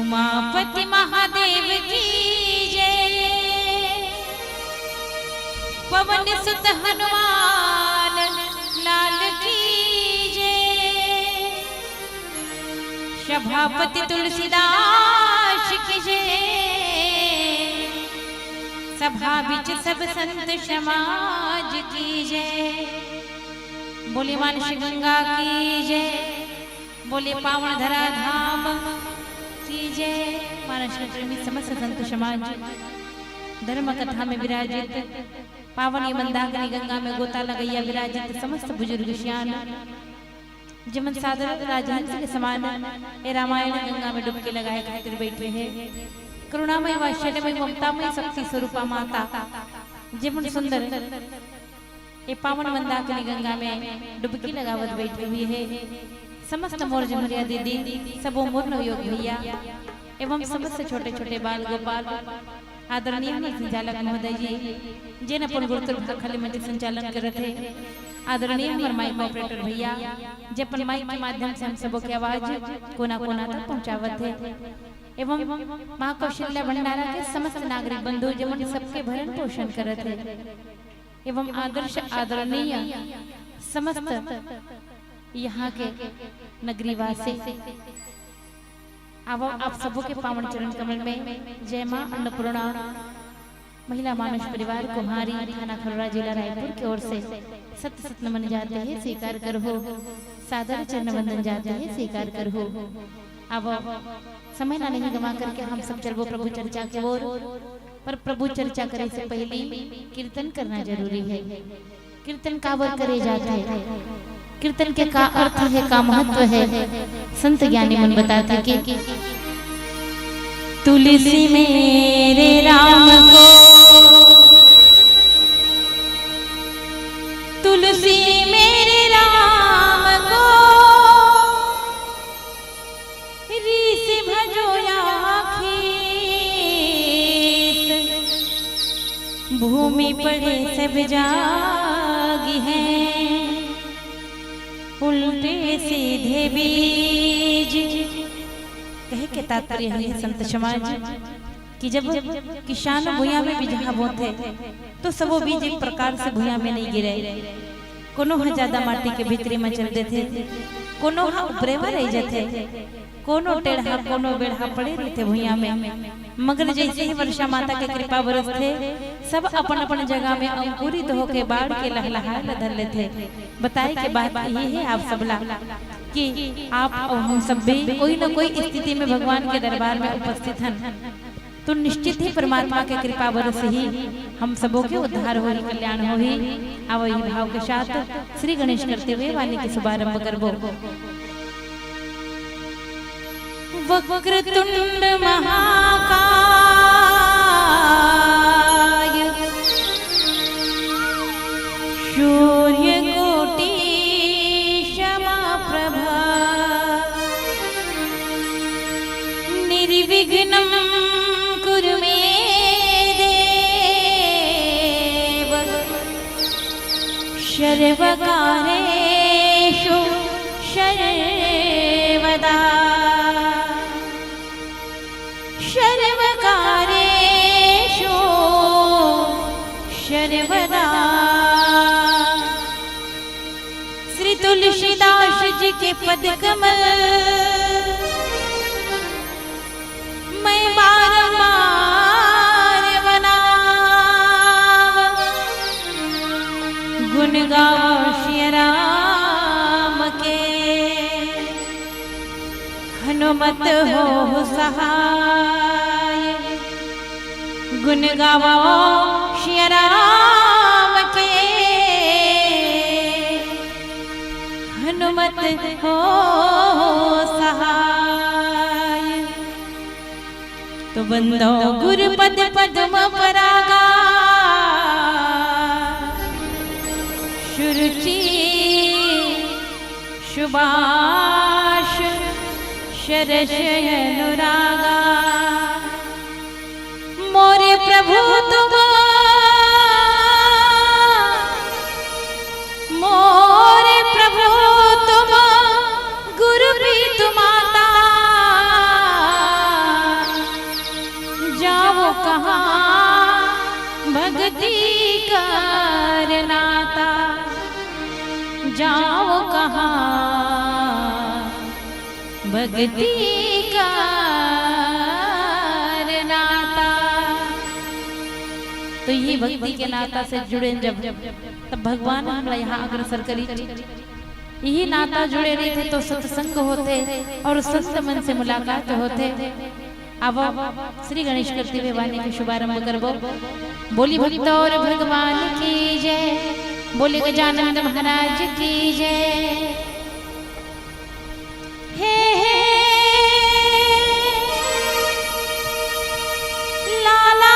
उमापति महादेव की जय, पवन सुत हनुमान लाल की जय, सभापति तुलसीदास की जय, सभा बिच सब संत समाज की जय। बोले मानसी गंगा की जय, बोले पावन धरा धाम की जय। मानस प्रेमी समस्त संत समाज धर्म कथा में विराजित, पावन मंदाकिनी गंगा में गोता लगैया विराजित समस्त बुजुर्ग श्यान जमन सादर राजहंस के समान ए रामायण गंगा में डुबकी लगाए खातिर बैठे हैं। करुणामय वात्सल्यमय ममतामय शक्ति स्वरूपा माता जीवन सुंदर ये पावन मंदाकिनी गंगा में डुबकी लगावत बैठी हुई है। समस्त मोर जमरिया दीदी सबो मोर नवयोग भैया एवं समस्त छोटे छोटे बाल गोपाल आदरणीय संचालक महोदय जी जिन अपन गुरुकुल खाली मंदिर संचालन करत है, आदरणीय हमारे माइक ऑपरेटर भैया जे अपन माइक के माध्यम से हम सबों की आवाज कोना कोना तक पहुंचावत है, एवं मां कौशल्या भंडारा के समस्त नागरिक बंधु जमन सबके भरण पोषण करत है, एवं आदर्श आदरणीय समस्त यहाँ के नगरीवासी अब आप सबों के पावन चरण कमल में जय मां अन्नपूर्णा महिला मानुष परिवार कुम्हारी थाना खरोरा जिला रायपुर की ओर से सत्य सत्य नमन जाते हैं, स्वीकार कर हो। सादर चरण वंदन जाते हैं, स्वीकार कर हो। अब समय ना नहीं गवा करके हम सब चलो प्रभु चर्चा की ओर, पर प्रभु चर्चा करे से पहले कीर्तन करना जरूरी है। कीर्तन काबर करे जाता है, कीर्तन के का अर्थ है, का महत्व है, संत ज्ञानी मन बताते कि तुलसी मेरे राम को, तुलसी मेरे राम को रीस भजो आखिर, भूमि पड़े सब जागी है, उल्टे सीधे बीज। कहे के तात्पर्य है संत समाज कि जब किसान भूया में बीजा बोते तो सबो बीज एक प्रकार से भूया में नहीं गिरे, कोनो ज्यादा माटी के भीतरी में चल देते, कोनो उबरेवा रह जाते, कोनो टेढ़ा कोनो बेढ़ा पड़े रहते भूया में। मगर जैसे ही वर्षा माता के कृपा बरसते सब अपन अपन जगह में अंकुरित होके बाढ़ के लहलहा लधर लेते। बताए के बात यही है आप सबला कि आप और हम सब भी कोई न कोई स्थिति में भगवान के दरबार में उपस्थित हैं, तो निश्चित ही परमात्मा के कृपा बरस ही हम सबों के उद्धार हो, कल्याण हो ही। अब यही भाव के साथ श्री गणेश करते हुए वाणी के शुभारंभ करबो। वक्रतुंड महाकाय सूर्य कोटि समप्रभा निर्विघ्नं कुरु मे देव, सर्वकारेषु सर्वदा, सर्वकारेषु सर्वदा। श्री तुलसीदास जी के पद कमल मैं बारंबार बनाव, गुण गाओ श्री राम के, हनुमत हो सहाय। गुण गाओ श्री राम के, हनुमत हो सहाय। तो बंदो गुरुपद पद्म परागा, सुरुचि सुभाष शरश अनुरागा। मोरे प्रभु तुम, मोरे प्रभु तुम, गुरु प्रीत माता, जाओ कहाँ भक्ति का नाता। तो ये भक्ति के नाता से जुड़े जब तब भगवान हमरा यहाँ अग्रसर करी। यही नाता जुड़े रहे थे तो सत्संग होते और सत्य मन से मुलाकात होते। अब श्री गणेश करते हुए वाणी के शुभारंभ करबो। बोली भक्त और भगवान की जय, बोले गजानंद महाराज की जय। हे लाला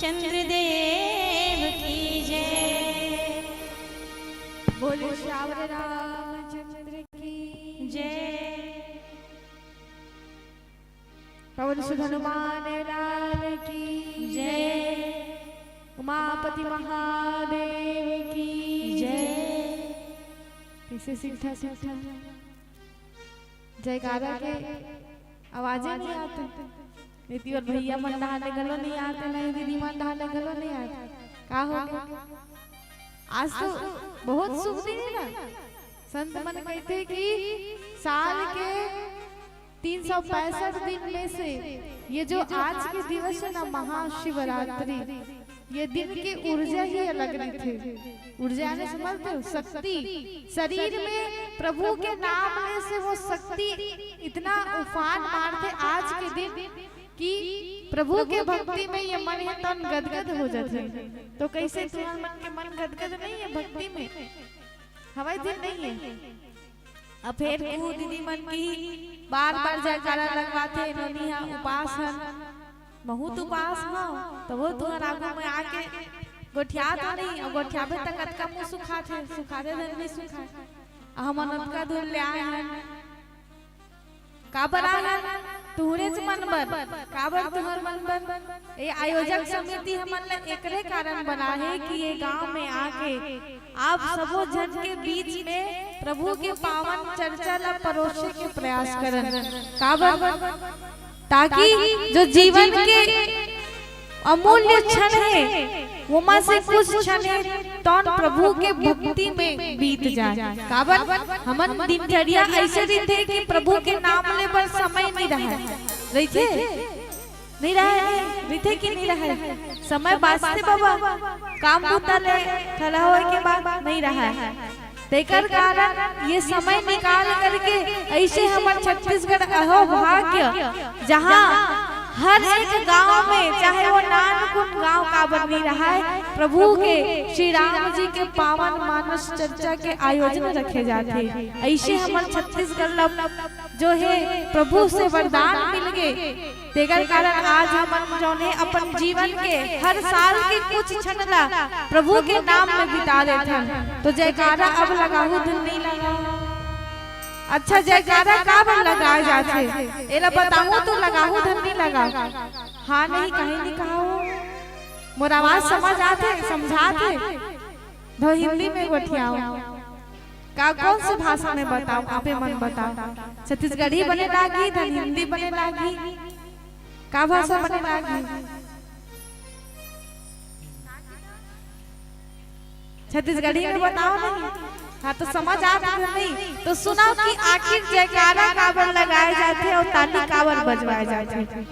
चंद्रदेव की जय। बोले श्यावर रामचंद्र की जय। पवन सुत हनुमान लाल की जय। उमापति महादेव की जय। कैसे सीधा सीधा जयकारा के आवाजें नहीं आते। नीति और भैया मन नहाने गलो नहीं आते, नहीं दीदी मन नहाने गलो नहीं आते। का हो गया? आज तो बहुत शुभ दिन है ना। संत मन कहते कि साल के 365 दिन में से ये जो आज के दिवस है ना, महाशिवरात्रि, ये दिन की ऊर्जा ही अलग थी। ऊर्जा ने समझते हो, शक्ति शरीर में प्रभु के नाम में से वो शक्ति इतना उफान मारते आज के दिन कि प्रभु के भक्ति में ये मन है तन गदगद हो जाते। तो कैसे तुम्हारे मन के मन गदगद नहीं है भक्ति में? हवाई दिन नहीं है। अब फिर दीदी मन की बार बार जयकारा लगवाते इन्होंने यहाँ उपास है, बहुत उपास हो तो वो तुम्हारा आगू में आके गोठिया तो नहीं, और गोठिया पे तक अटका मुंह सुखाते सुखाते धन नहीं सुखा। हम अनंत का दूर ले आए हैं का बना है तुहरे से मन बर का बर तुहर मन बर। ये आयोजक समिति हमन एकरे कारण बना है कि ये गांव में आके आप सबो जन के बीच में प्रभु के पावन चर्चा ला परोसे के प्रयास करन। का बर? ताकि जो जीवन के अमूल्य क्षण है वो में से कुछ क्षण तो प्रभु के भक्ति में बीत जाए। काबर हमन दिनचर्या ऐसे थे कि प्रभु के नाम ले पर समय नहीं रहा रही थे, नहीं रहा थे कि नहीं रहा समय बास्ते बाबा काम होता ले खड़ा होए के बाद नहीं रहा है। तेकर कारण ये समय निकाल करके ऐसे हमारे छत्तीसगढ़ अहो भाग्य जहाँ हर एक गांव में चाहे वो नानकुन गांव का बन नहीं रहा है, प्रभु के श्री राम जी के पावन मानस चर्चा के आयोजन रखे जाते हैं। ऐसे हमारे छत्तीसगढ़ जो है प्रभु से वरदान मिल गए। तेकर कारण आज हम जो है अपन जीवन के हर साल के कुछ क्षण ला प्रभु के नाम में बिता देते हैं। तो जयकारा अब लगाऊ धन नहीं लगा। अच्छा जयकारा का बन लगाए जाते एला बताऊं तो लगाऊ धन नहीं लगा। हाँ नहीं कहीं नहीं कहा मोर आवाज समझ आते समझाते तो हिंदी में गोठियाओ का कौन से भाषा में बताओ आपे मन बताओ। छत्तीसगढ़ी बने लागी धन हिंदी बने लागी का भाषा बने लागी? छत्तीसगढ़ी में बताओ नहीं। हाँ तो समझ आता नहीं तो सुनाओ कि आखिर जयकारा काबर लगाए जाते और ताली काबर बजवाए जाते।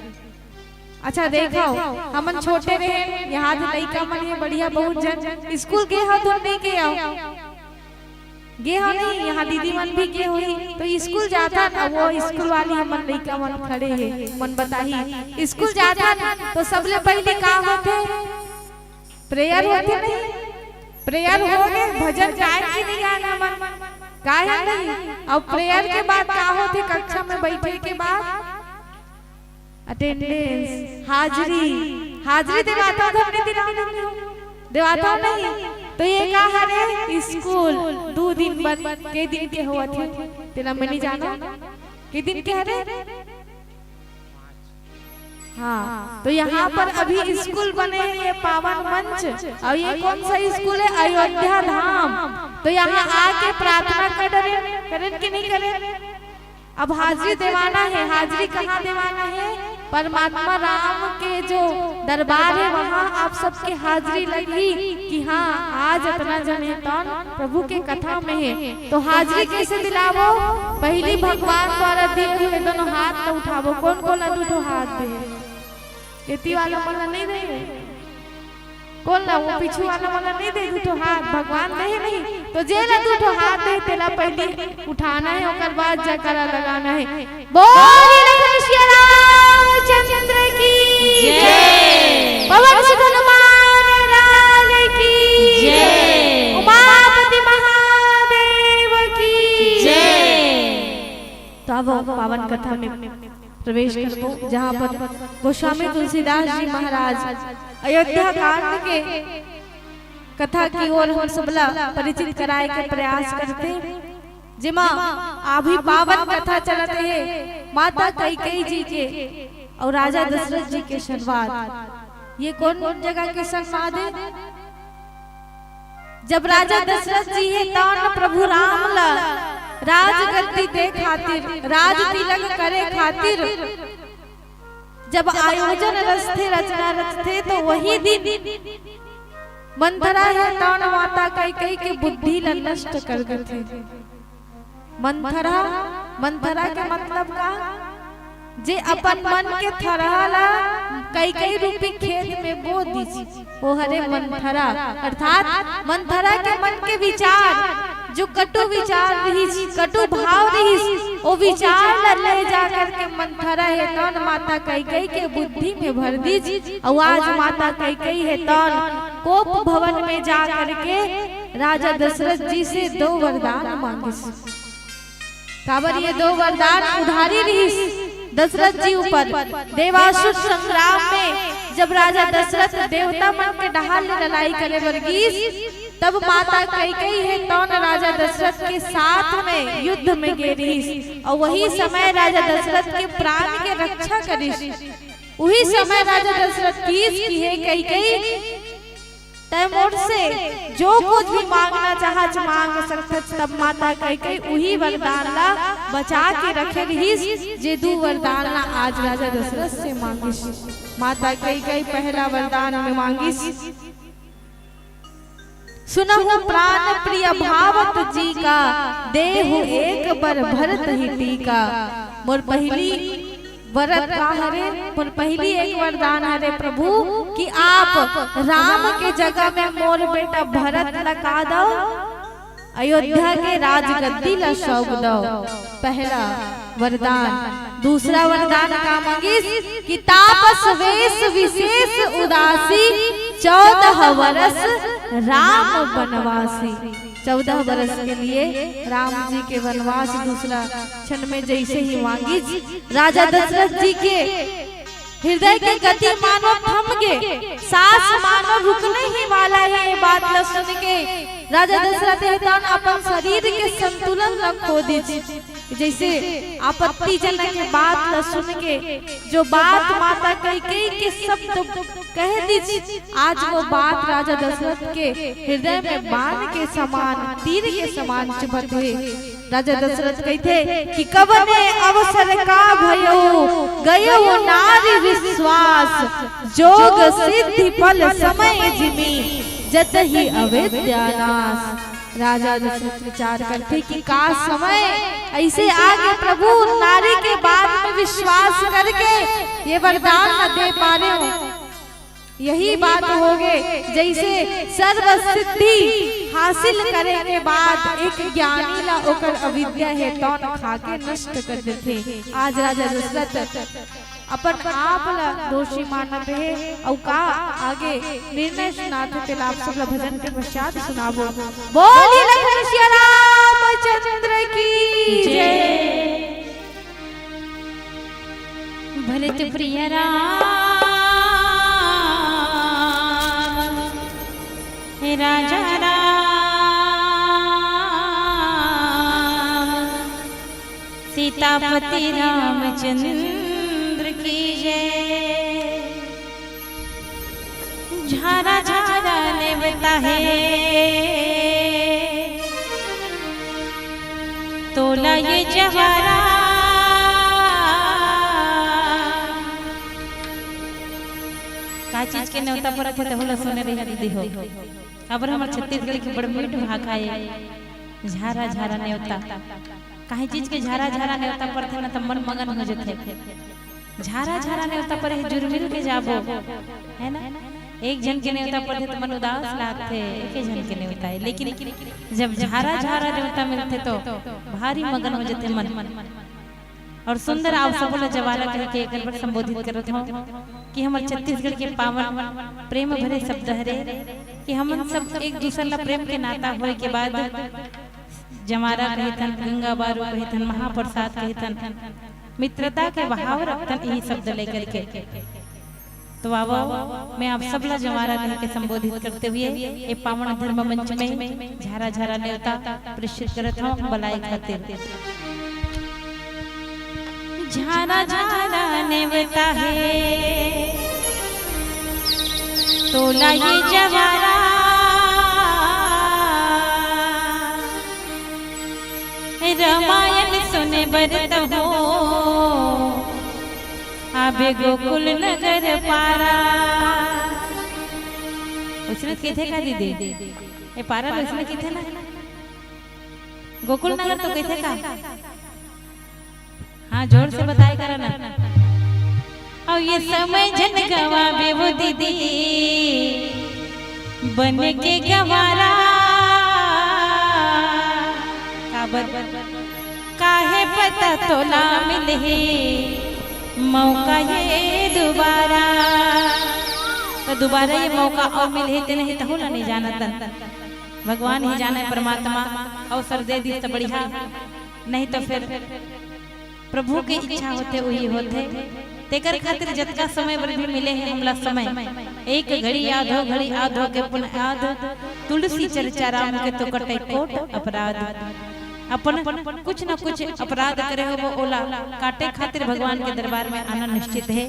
अच्छा देखो हमन छोटे रहे यहाँ लड़का मन है बढ़िया बहुत जन स्कूल गए हो तो नहीं गए हो गे हो नहीं, यहाँ दीदी मन भी गे हुई तो स्कूल जाता ना वो स्कूल वाली हमन लड़का मन खड़े है मन बताही स्कूल जाता ना तो सबले पहले का होते प्रेयर होते नहीं, प्रेयर हो गए भजन गाय की नहीं गाना मन गाया नहीं। अब प्रेयर के बाद का होते कक्षा में बैठे के बाद अटेंडेंस हाजिरी हाजिरी दिवाता था देवाता नहीं। तो ये का हरे स्कूल 2 दिन के दिन के हुआ थे तेरा मैं नहीं जाना के दिन के हरे। हाँ तो यहाँ पर अभी स्कूल बने हैं ये पावन मंच और ये कौन सा स्कूल है? अयोध्या धाम। तो यहाँ आके प्रार्थना करें कि नहीं करें? अब हाजिरी देवाना है। हाजिरी कहाँ देवाना है? परमात्मा राम के जो दरबार है वहाँ आप सबके हाजिरी लगी कि हाँ आज इतना जन है तो प्रभु के कथा में है। तो हाजिरी कैसे दिलावो? पहली भगवान द्वारा दिए हुए दोनों हाथ तो उठावो। कौन कौन दो हाथ दे? इति वाला वाला नहीं दे कौन ला वो पीछू वाला वाला नहीं दे तो हाथ भगवान दे नहीं। तो जेला तो हाथ दे तेला पहले उठाना है और बाद जयकारा लगाना है। बोल श्री रामचंद्र की जय, पवन सुत हनुमान लाल की जय, उमापति महादेव की जय। तो अब पावन कथा में प्रवेश करबो, जहाँ पर गोस्वामी तुलसीदास जी महाराज अयोध्या कांड के कथा की ओर हम सबला परिचित कराए के प्रयास करते, जिमा अभी पावन कथा चलते है माता कैकेयी जी के और राजा दशरथ जी के संवाद। ये कौन जगह के संवाद है? जब राजा दशरथ जी है तौन प्रभु राम ला राजगद्दी दे खातिर, राज तिलक करे खातिर जब आयोजन रचते रचना रचते, तो वही दिन मंथरा है तौन माता कैकेयी के बुद्धि ला नष्ट कर देते। मंथरा, मंथरा के मतलब का? जे अपन मन के थरहाला कैकेयी रूपी खेत में बो दीजी, वो हरे मंथरा। अर्थात मंथरा के मन के विचार, जो कटु विचार रहीस, कटु भाव रहीस, वो विचार ले जा करके मंथरा है तौन माता कैकेयी के बुद्धि में भर दीजी। और आज माता कैकेयी है तौन कोप भवन में जा करके राजा दशरथ जी से 2 वरदान मांगिस। काबर ये 2 वरदान उधारी रहीस दशरथ जी ऊपर। देवासुर संग्राम में जब राजा दशरथ देवता मन के ढाल लड़ाई करे वर्गीस, तब माता कैकेयी है तौन राजा दशरथ के साथ में युद्ध में गेरीस, और वही समय राजा दशरथ के प्राण के रक्षा करीस। वही समय राजा दशरथ की है कैकेयी तैमूर से जो कुछ भी मांगना चाहत मांग सकत, तब माता कैकेयी वही वरदान ला बचा के रखे रहीस, जे 2 वरदान ला आज राजा दशरथ से मांगिस। माता कैकेयी पहला वरदान में मांगिस, सुनहु प्राण प्रिय भावत जी का, देहु एक बर भरत ही टीका। मोर पहली वरद का हरे, मोर पहली एक वरदान हरे प्रभु कि आप राम के जगह में मोर बेटा भरत लगा दो, अयोध्या के राजगद्दी ला सौंप दो। पहला वरदान। दूसरा वरदान का मांगिस कि तापस वेश विशेष उदासी, 14 वर्ष राम वनवासी। 14 वर्ष के लिए राम जी के वनवास दूसरा क्षण में जैसे ही मांगी, राजा दशरथ जी के हृदय की गति मानो थम गए, सांस मानो रुकने ही वाला है। ये बात ल सुन के राजा दशरथ अपन शरीर के संतुलन न खो दीजिए। जैसे आपत्तिजनक के बात ल सुन के जो बात माता कैकेयी के शब्द कह दीजिए, आज वो बात राजा दशरथ के हृदय में बाण के समान, तीर के समान चुभत है। राजा दशरथ कहते कि कवने अवसर का भयो, गयो नारी विश्वास, जोग सिद्धि फल समय जिमी, जत ही अविद्यानाश। राजा दशरथ विचार करते कि का समय ऐसे आगे प्रभु नारी के बात में विश्वास करके ये वरदान न दे पा रहे हो। यही बात हो गए जैसे सर्व सिद्धि हासिल करे के बाद एक ज्ञानी ला ओकर अविद्या है तो खा के नष्ट कर देते। आज राजा दशरथ अपन आप ला दोषी मानत है और का आगे निर्णय सुनाते थे। आप सब भजन के पश्चात सुनाबो। बोलिए लखन श्री रामचंद्र की जय। भरत प्रिय राम राजा राम, सीतापति रामचंद्र की जय। झारा झारा नेवता है तोला ये जवारा, का चीज के नेवता पर थे होला सुने रही दीदी हो। अब हमार छत्तीसगढ़ के बड़ मीठ भाषा है झारा झारा नेवता। काहे चीज के झारा झारा नेवता पर थे ना त मन मगन हो जथे। झारा झारा नेवता पर है जुर्मिल के जाबो है ना। एक जन के नेवता पर थे तो मन उदास लागथे, एक जन के नेवता है। लेकिन जब झारा झारा नेवता मिलते तो भारी मगन हो जथे मन। और सुंदर आप सब लोग जवारा कह के एक बार संबोधित करत हो कि हमर छत्तीसगढ़ के पावन प्रेम भरे शब्द हरे कि हम सब एक दूसरे ला प्रेम के नाता होए के बाद जमारा कहतन, गंगा बारू कहतन, महाप्रसाद कहतन, मित्रता के भाव रखतन यही शब्द लेकर के। तो आओ मैं आप सबला जवारा कह के संबोधित करते हुए ये पावन धर्म मंच में झारा झारा नेवता प्रेषित करत हूं बलाई खातिर। झारा झारा नेवता है तोला ये जवारा रामायण सुने बरत हो आबे गोकुल नगर पारा। उसने किथे का दीदी ए पारा उसने किथे ना गोकुल नगर तो किथे का। हाँ जोर से बताए करा ना। और ये समय जन गवावे वो दीदी बन के गवारा काहे पता तोला मिले मौका ये दोबारा। तो दोबारा ये मौका और मिले ते नहीं तो होला नहीं जानता भगवान ही जाने परमात्मा अवसर दे दी तो बढ़िया नहीं तो फिर प्रभु की इच्छा होते वही होते तेकर खातिर जतका समय पर भी मिले हैं हमला समय एक घड़ी याद हो घड़ी याद हो के पुनः याद तुलसी चर्चा राम के तो कटे कोट अपराध अपन कुछ न कुछ अपराध करे हो वो ओला काटे खातिर भगवान के दरबार में आना निश्चित है।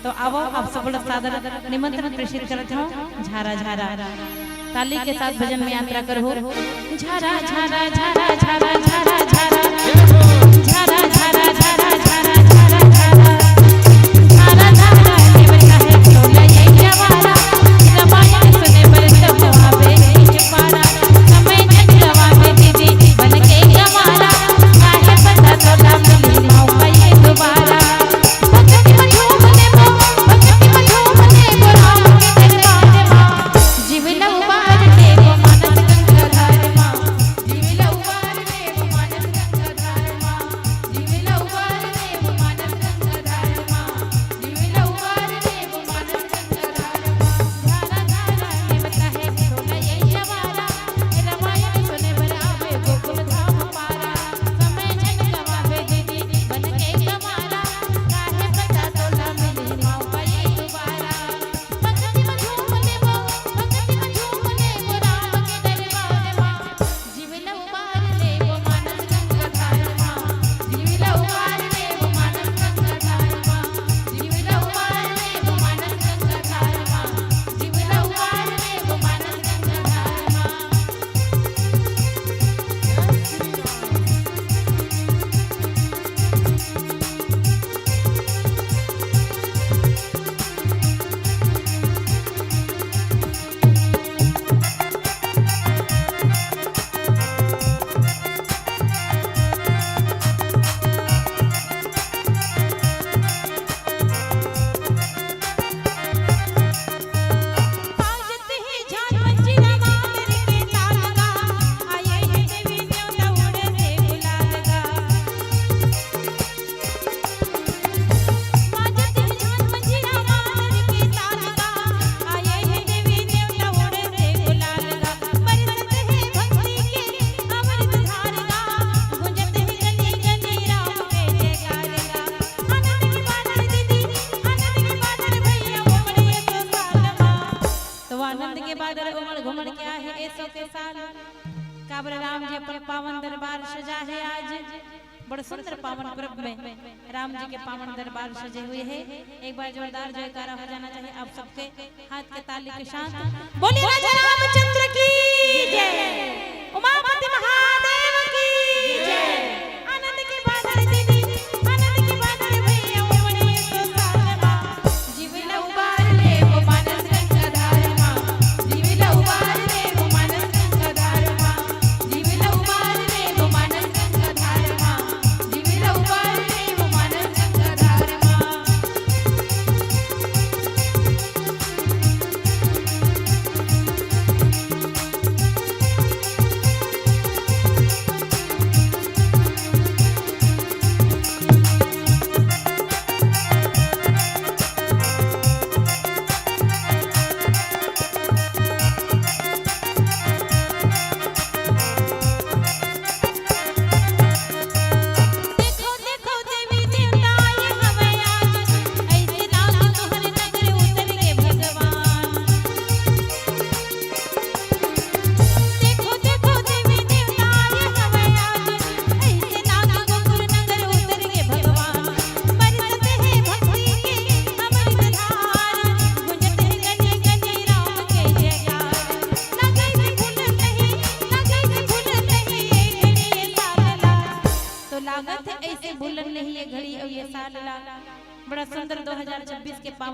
तो आओ आप सब सादर निमंत्रण प्रेषित करते हो झारा झारा ताली के साथ भजन में यात्रा करो। झारा झारा झारा झारा झारा झारा झारा झारा झारा झारा झारा झारा झारा नेवता है तोला ये जवारा रामायण सुने बरत हो आवे पारा। समय जन गवावे दीदी बन के गवारा काहे पता तोला मिली मौका ये दोबारा। भक्ति में झूमने वो राम के दरबार मां जीवला उबार ले वो मानस गंगाधार मां जीवला उबार ले वो मानस गंगाधार मां जीवला उबार ले वो मानस गंगाधार मां जीवला उबार ले वो मानस गंगाधार मां। झारा झारा नेवता है तोला ये जवारा रामायण सुने बरावे गोकुल धाम पारा। समय जन गवावे दीदी बन के गवारा काहे पता तोला मिली मौका ये दोबारा। भक्ति में झूमने वो राम के दरबार मां जीवला उबार ले वो मानस गंगाधार मां जीवला उबार ले वो मानस गंगाधार मां जीवला उबार ले वो मानस गंगाधार मां जीवला उबार ले वो मानस गंगाधार मां। बाजते ही झाल मंजीरा मादर के ताल गा आए हैं देवी न्योता उड़े रे गुलाल गा। बाजते ही झाल मंजीरा मादर के ताल गा आए हैं देवी न्योता उड़े रे गुलाल गा। बरसत है भक्ति के अमृत धार गा गूंजत है गली गली राम के जयकार गा। आनंद की बादल दीदी आनंद की बादल भैया उमड़े तो साल मां। तो आनंद के बादल उमड़ घुमड़ क्या है ऐसो के साल काबर राम जी अपन पावन दरबार सजा है आज बड़ा सुंदर पावन पर्व में राम जी के पावन दरबार सजे हुए हैं। एक बार जोरदार जयकारा हो जाना चाहिए आप सबके हाथ के ताली के साथ। बोलिए राजा रामचंद्र की जय उमापति महादेव की जय। आनंद के बादल दीदी आनंद के बादल भैया उमड़े तो साल मां जीवला उबार ले वो मानस गंगाधार मां जीवला उबार ले वो मानस गंगाधार मां जीवला उबार ले वो मानस गंगाधार मां जीवला उबार ले वो मानस गंगाधार मां।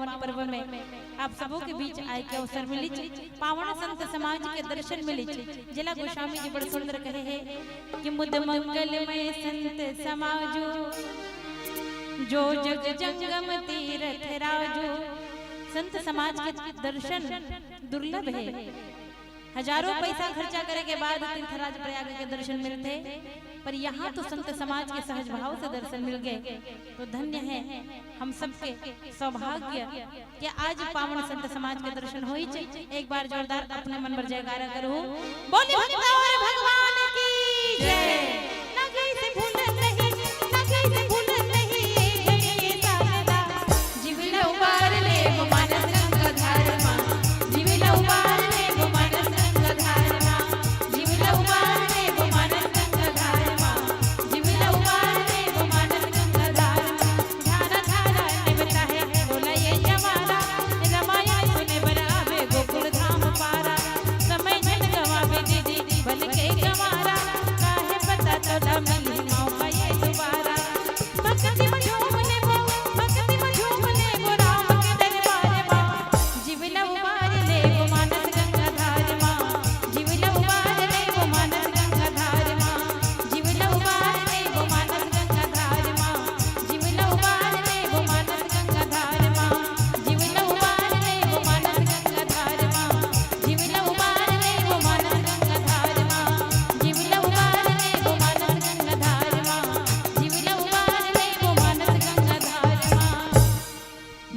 पावन पर्व में आप सबों के बीच आए के अवसर मिली पावन संत समाज के दर्शन मिली जिला गोस्वामी जी बड़ सुंदर कहे है कि मुद मंगल में संत समाजो जो जग जंगम तीर्थ राजो। संत समाज के दर्शन दुर्लभ है, हजारों पैसा खर्चा करे के बाद तीर्थराज प्रयाग के दर्शन मिलते, पर यहाँ तो संत समाज के सहज भाव से दर्शन मिल गए तो धन्य है हम सबके सौभाग्य कि आज पावन संत समाज के दर्शन हो। एक बार जोरदार अपने मन पर जयकारा करो, बोले भगवान की जय।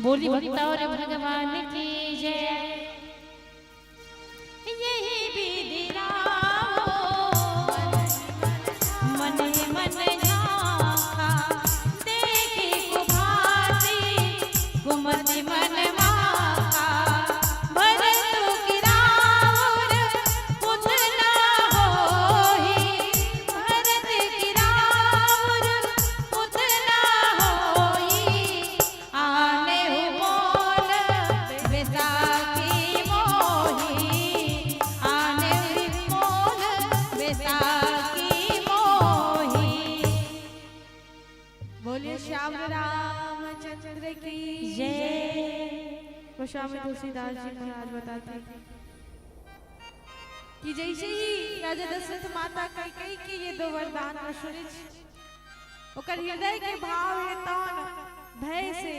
बोली भक्तौर भगवान की जय। यही विधि मन मन झांका देखी कुभाती कुमति मन माका भरत गिरावर पुत्र न होहि भरत गिरावर पुत्र न होहि आने श्याम रामचंद्र की जय। गोस्वामी तुलसीदास जी महाराज बताते कि जैसे ही राजा दशरथ माता कैकेयी के ये दो वरदान सुनी ओकर हृदय के भाव है तौन भय से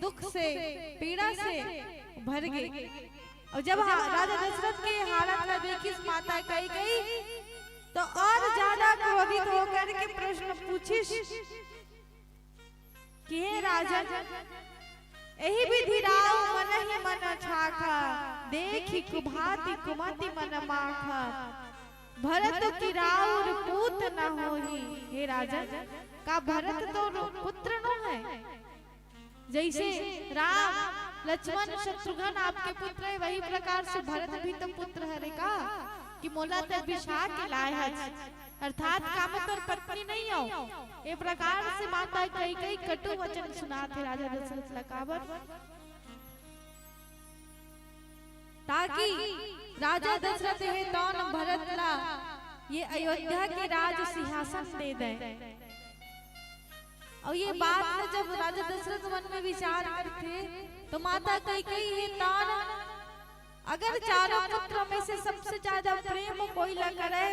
दुख से पीड़ा से भर गए। और जब राजा दशरथ के हालत देखी माता कैकेयी तो और ज्यादा क्रोधित होकर के प्रश्न पूछिस कि हे राजन एही विधि राव मन ही मन छाखा देखी कुभाती कुमति मन माखा भरत की राउर पूत न होही। हे राजन का भरत तो पुत्र न है, जैसे राम लक्ष्मण शत्रुघ्न आपके पुत्र है वही प्रकार से भरत भी तो पुत्र है का कि मोला ते बिछा के लाया अर्थात काम तोर पत्नी नहीं हो। ए प्रकार से माता कैकेयी कटु वचन सुनाते राजा दशरथ लकावर ताकि राजा दशरथ है तौन भरत ला ये अयोध्या के राज सिंहासन दे दे। और ये बात न जब राजा दशरथ मन में विचार करते तो माता कैकेयी है तौन अगर चारों पुत्रों में से सबसे ज्यादा प्रेम कोई न करे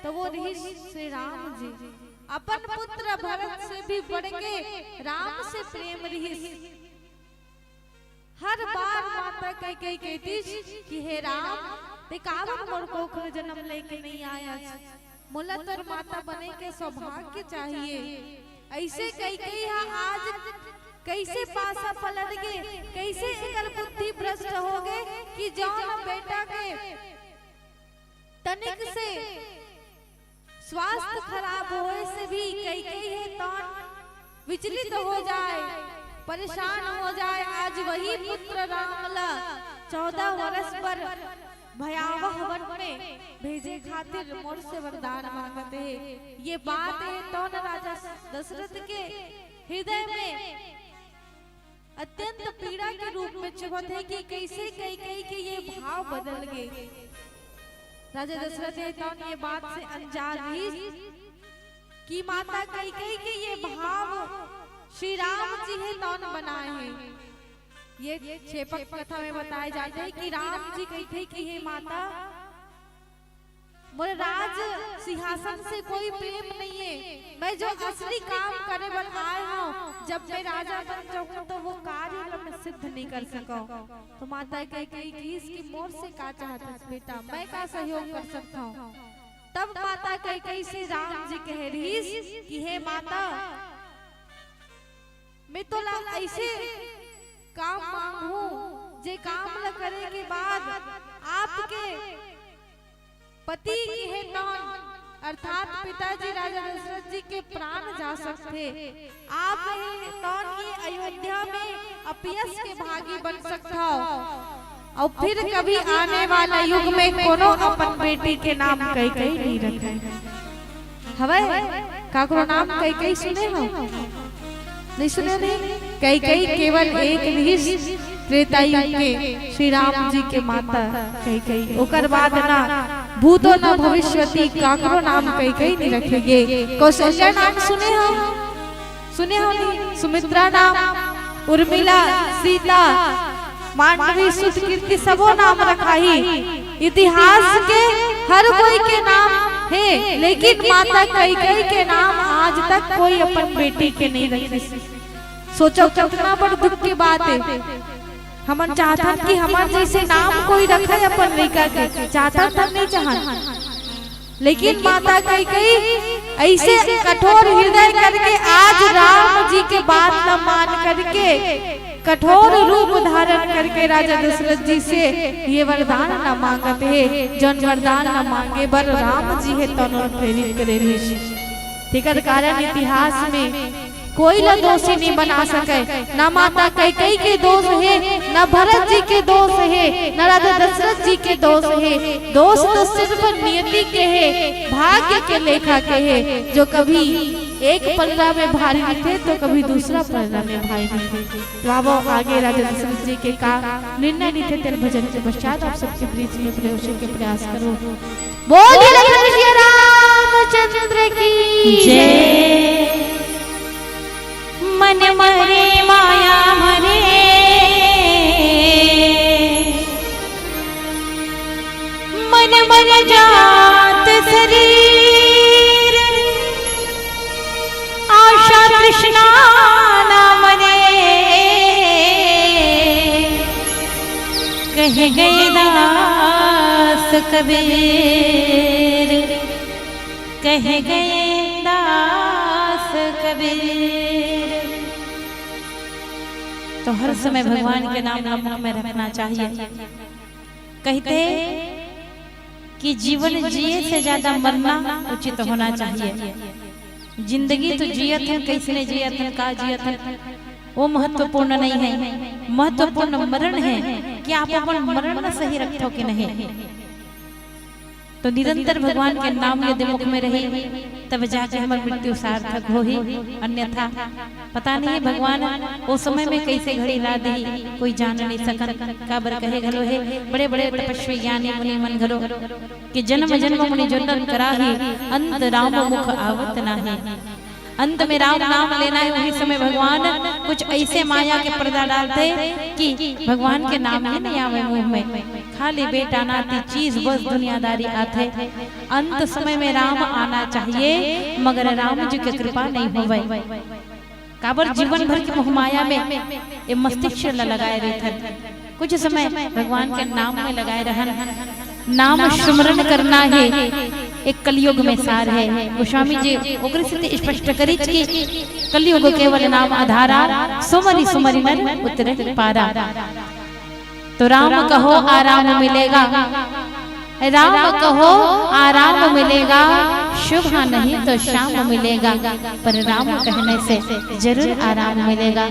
तो वो रही श्री राम जी। अपन पुत्र भरत से भी बढ़ के राम से प्रेम रही। हर बार माता कैकेयी कहती कि हे राम ते कावन मोर कोखर जन्म लेके नहीं आया, मोला तोर माता बने के सौभाग्य चाहिए। ऐसे कैकेयी आज कैसे पासा पलट गए, कैसे एकर बुद्धि भ्रष्ट हो गए कि जौन बेटा के तनिक से स्वास्थ्य खराब होए से भी कैकेयी है तौन विचलित हो जाए, परेशान हो जाए। आज वही पुत्र रामला 14 वर्ष पर भयावह वन में भेजे खातिर मोर से वरदान मांगते हैं। ये बात है तौन राजा दशरथ के हृदय में अत्यंत पीड़ा के रूप में चुभत है कि कैसे कैकेयी के ये भाव बदल गए। राजा दशरथ तौन ये बात से अनजान ही कि माता कैकेयी के ये भाव श्री राम जी है तौन बनाए हैं। ये छेपक कथा में बताया जाता है कि राम जी कहते कि हे माता, मोरे राज सिंहासन से कोई प्रेम नहीं है, मैं जो असली काम करे बन आए हूँ, जब मैं राजा बन जाऊँ तो वो कार्य मैं सिद्ध नहीं कर सका। तो माता कही कि इसकी मोर से का चाहता है बेटा, मैं का सहयोग कर सकता हूँ। तब माता कही से राम जी कह रही कि हे माता, मैं तो ऐसे काम मांगू जे काम न करे के बाद आपके पति की है कौन, अर्थात पिताजी राजा दशरथ जी के प्राण जा सकते। आप कौन ये अयोध्या में अपयश के भागी बन सकता हो और फिर कभी आने वाला युग में कोनो अपन बेटी के नाम कैकेयी नहीं रखे। हवे काकरो नाम कैकेयी सुने हो? नहीं सुने नहीं? कैकेयी केवल एक ही त्रेता युग के श्री राम जी के माता कैकेयी। ओकर बाद ना भूतो न भविष्यति काकरो नाम कैकेयी नहीं रखेंगे। कौशल्या नाम सुने हो? सुने हो नहीं? सुमित्रा नाम, उर्मिला, सीता, मांडवी, सुत, कीर्ति सबो नाम रखा ही। इतिहास के हर कोई के नाम है, लेकिन माता कैकेयी के नाम आज तक कोई अपन बेटी के नहीं रखे। सोचो कितना बड़ दुख की बात है। हमन चाहता कि हमार जैसे नाम कोई रखे अपन लड़का के, चाहता था नहीं चाहत, लेकिन माता कैकेयी ऐसे कठोर हृदय करके आज राम जी के बात न मान करके कठोर रूप धारण करके राजा दशरथ जी से ये वरदान न मांगते है। जन वरदान न मांगे बर राम जी है तनो प्रेरित करे। ठीक है, कारण इतिहास में कोई ला दोषी नहीं बना सके। न माता कैकेयी के दोष है, न भरत जी के दोष है, न राजा दशरथ जी के दोष है। दोष तो सिर्फ नियति के है, भाग्य के लेखा के है, जो कभी एक पलड़ा में भारी नहीं थे तो कभी दूसरा पलड़ा में भारी नहीं थे। तो अब आगे राजा दशरथ जी के का निर्णय नहीं थे। तेरे भजन के पश्चात आप सबके बीच में प्रवेश के प्रयास करो। बोलिए लखन श्री रामचंद्र की जय। मन मरे माया मरे, मन मर जात शरीर, आशा तृष्णा ना मरे। कह गए दास कबीर, कह गए दास कबीर। तो हर समय भगवान के नाम मुख में रखना चाहिए। कहते कि जीवन जिए से ज्यादा मरना उचित होना चाहिए। जिंदगी तो जियत है, कैसे जियत है, का जियत है, वो महत्वपूर्ण नहीं है। महत्वपूर्ण मरण है कि आप अपन मरण सही रखो कि नहीं। तो निरंतर भगवान के नाम यदि मुख में रहे तब जाके हमारी मृत्यु सार्थक हो ही, अन्यथा पता नहीं भगवान उस समय में कैसे घड़ी ला दी कोई जान नहीं सकन। काबर कहे घलो है बड़े बड़े तपस्वी ज्ञानी मुनि मन घलो कि जन्म जन्म मुनि जोतन कराही, अंत राम मुख आवत नाही। अंत में राम नाम लेना है, वही समय भगवान कुछ ऐसे माया के पर्दा डालते कि भगवान के नाम ही नहीं आवे मुंह में। खाली बेटा नाती चीज बस दुनियादारी आते। अंत समय में राम आना चाहिए, मगर राम जी की कृपा नहीं होवे। काबर जीवन भर की मोहमाया में ये मस्तिष्क लगाए रहते। कुछ समय भगवान के नाम में लगाए रहन। नाम स्मरण करना है एक कलयुग में सार है। गोस्वामी जी ओकरे से स्पष्ट करी कि कलयुग केवल नाम आधारा, सुमरि सुमरि नर उतरे पारा। तो राम कहो आराम मिलेगा, राम कहो आराम मिलेगा, शुभ नहीं तो शाम मिलेगा। पर राम कहने से जरूर आराम मिलेगा,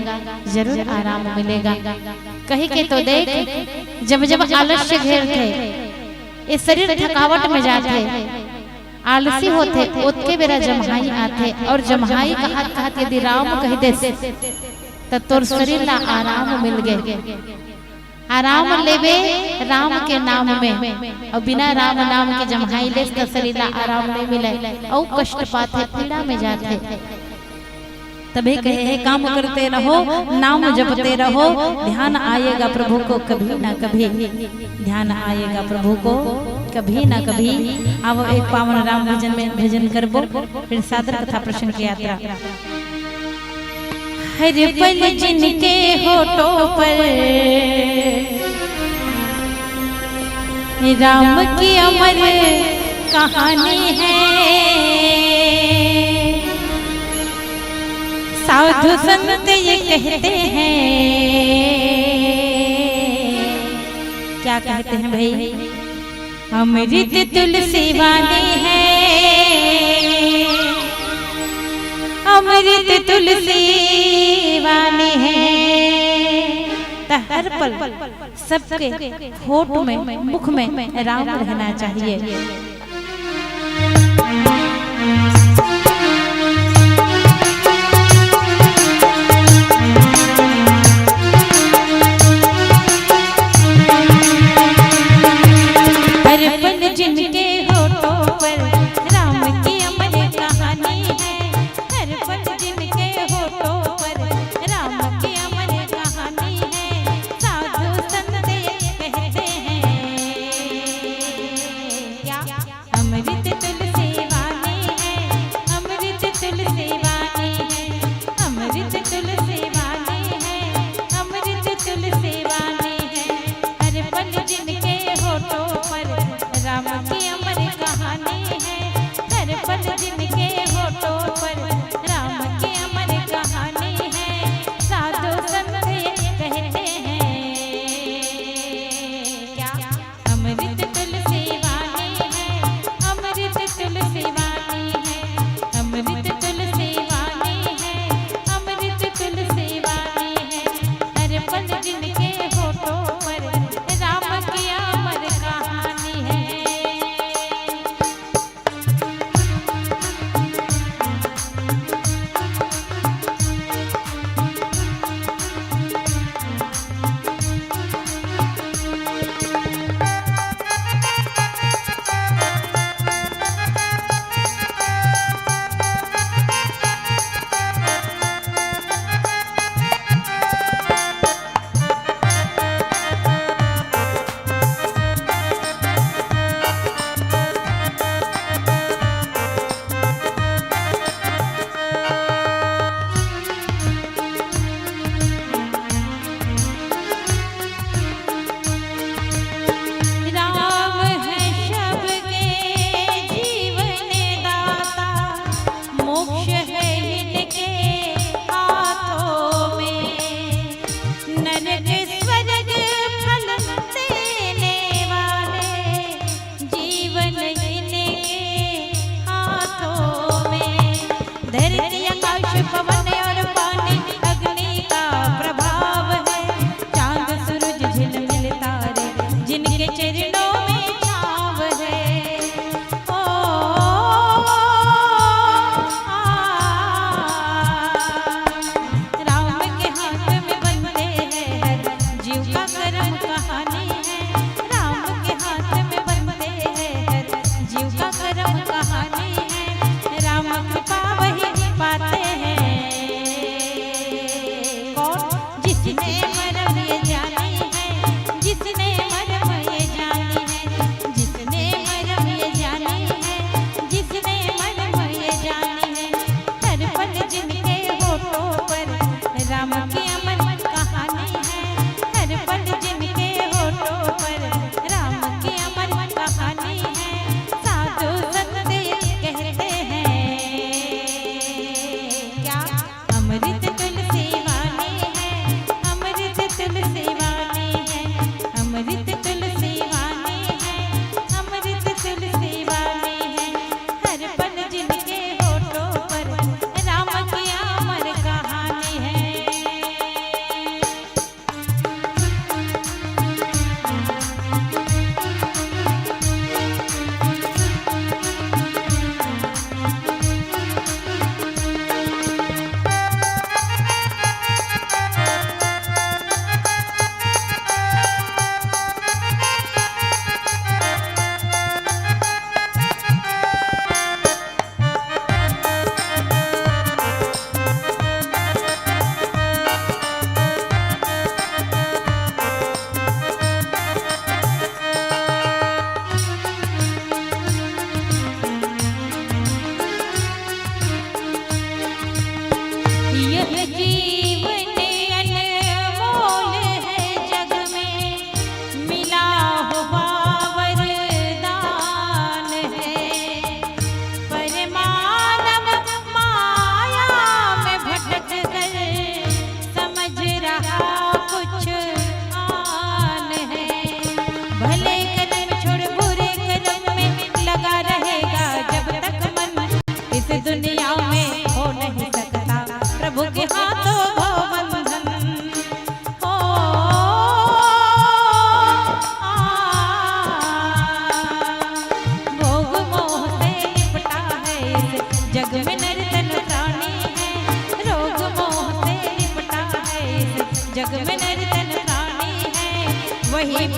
जरूर आराम मिलेगा। कही के तो देख, जब जब आलस्य घेरते, ये शरीर थकावट में जाते, आलसी होते, उतके बेरा जमहाई आते। और जमहाई कहत यदि राम कह दे तो तोर शरीर ला आराम मिल गए। आराम लेवे राम के नाम में, और बिना राम नाम के जमहाई ले तो शरीर ला आराम नहीं मिले और कष्ट पाते, पीड़ा में जाते। तभी कहे है काम करते रहो, नाम जपते रहो, ध्यान आएगा प्रभु को कभी ना कभी, ध्यान आएगा प्रभु को कभी ना कभी। अब एक पावन राम भजन में भजन करबो, फिर सादर कथा प्रसंग की यात्रा। हर पल जिनके होठों पर राम की अमर कहानी है, साधु संत ये कहते हैं, क्या कहते हैं भाई, अमृत तुलसी वाणी है, अमृत तुलसी वाणी है। हर पल सबके होठ में मुख में राम रहना चाहिए। हर पल जिनके होठों पर राम की अमर कहानी है, हर पल जिनके होठों पर राम की अमर कहानी है, साधु संत कहते हैं क्या, अमृत तुलसी वाणी है, अमृत तुलसी वाणी है, अमृत तुलसी वाणी है, अमृत तुलसी वाणी है। हर पल जिनके होठों पर राम की अमर कहानी है, हर पल जिनके होठों पर राम की अमर कहानी है, साधु संत कहते हैं क्या, अमृत तुलसी वाणी है, अमृत तुलसी वाणी है, अमृत तुलसी वाणी है, अमृत तुलसी वाणी है। हर पल जिनके होठों पर राम की अमर कहानी है।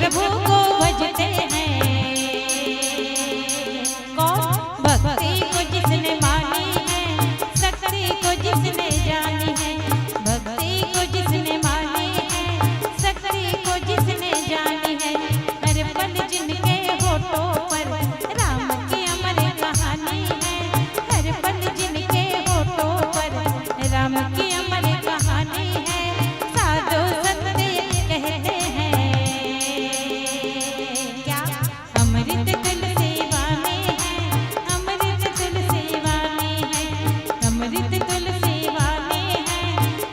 प्रभु को भजते हैं। कौन? भक्ति को जिसने मानी है, शक्ति को जिसने जानी है। भक्ति को जिसने मानी है, शक्ति को जिसने जानी है। हर पल जिनके होठों पर राम की अमर कहानी है। हर पल जिनके होठों पर राम की अमर कहानी है। साधु संत कहते हैं क्या? अमृत तुलसी वाणी है, अमृत तुलसी वाणी है, अमृत तुलसी वाणी है,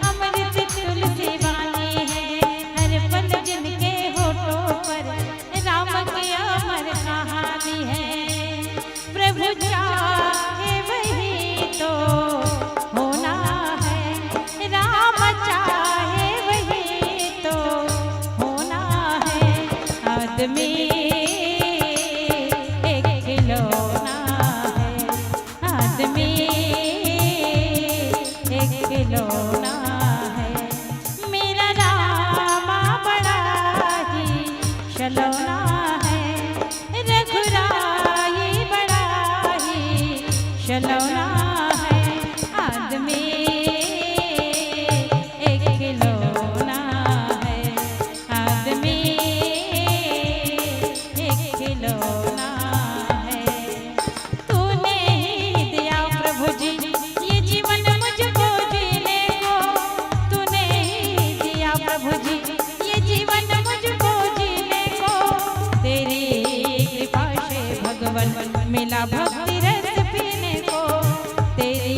अमृत तुलसी वाणी है। हर पल जिनके होठों पर राम की अमर कहानी है। प्रभु चाहे वही तो होना है, राम चाहे वही तो होना है। आदमी एक खिलौना है, आदमी एक खिलौना है। मेरा रामा बड़ा ही शलौना है, रघुराई बड़ा ही शलौना है। आदमी एक खिलौना है, आदमी एक खिलौना है। तूने ही दिया प्रभु जी ये जीवन मुझको जीने को। तूने ही दिया प्रभु जी ये जीवन मुझको जीने को। तेरी कृपा से भगवन मिला भक्ति रस पीने को। तेरी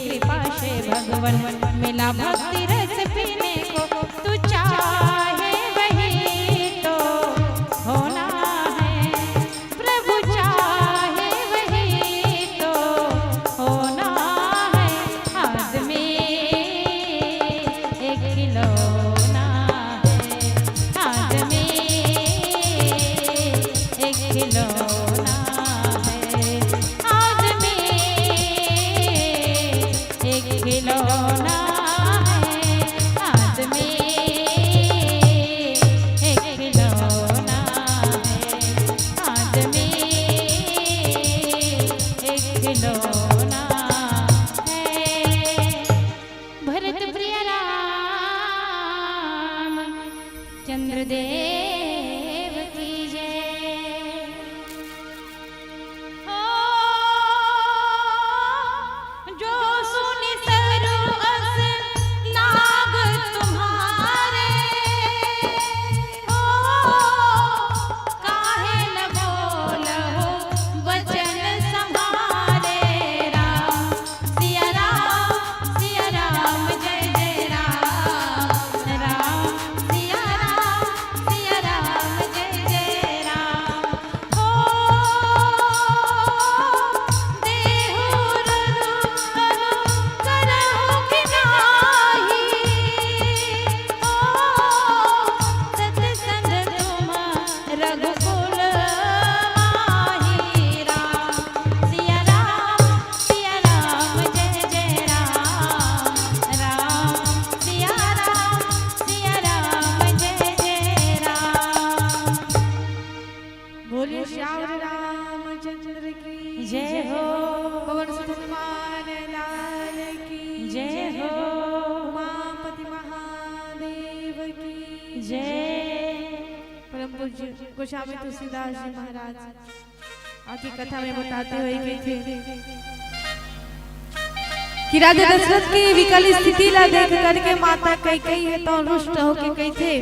कृपा से भगवन मिला भक्ति रस पीने को। तू चाहे वही तो होना है, प्रभु चाहे वही तो होना है। आदमी एक खिलौना है, आदमी एक खिलौना है, आदमी एक खिलौना है, आदमी एक खिलौना है, आदमी एक खिलौना है। भरत प्रिय राम चंद्रदेव की जय। जो सुनि सरु अस नाग तुम्हारे, काहे न बोलहु वचन सम्हारे। राम सिया राम जय जय राम, राम सिया राम जय जय राम। देहु रनु करहु कि नाही, सत्संग तुम रघुकुल माही। राम सिया राम जय जय राम, राम सिया राम जय जय राम। बोलिए श्याम रामचंद्र की जय हो, पवन सुत हनुमान लाल की जय हो, उमापति महादेव की जय। परम पूज्य गोस्वामी तुलसीदास जी महाराज आगे कथा में बताते हुए गए थे कि राजा दशरथ की विकल स्थिति ला देख करके माता कैकेयी है तो रुष्ट होके कही थे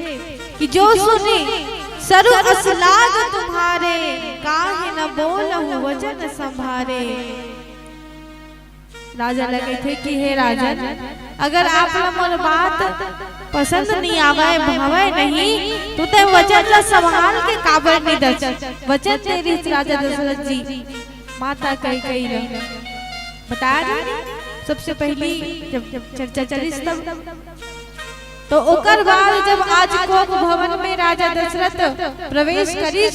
कि जो सुनी सरु अस नाग तुम्हारे, काहे न बोलहु वचन संभारे। राजा लगे थे कि हे राजन, अगर आप मोर बात पसंद नहीं आवे भावे नहीं तो ते वचन ला संभाल के काबर नहीं दस। वचन दे रही राजा दशरथ जी माता कैकेयी ने बता रही। सबसे पहली जब चर्चा चली तब तो ओकर बाद जब आज कोप भवन में राजा दशरथ प्रवेश करी,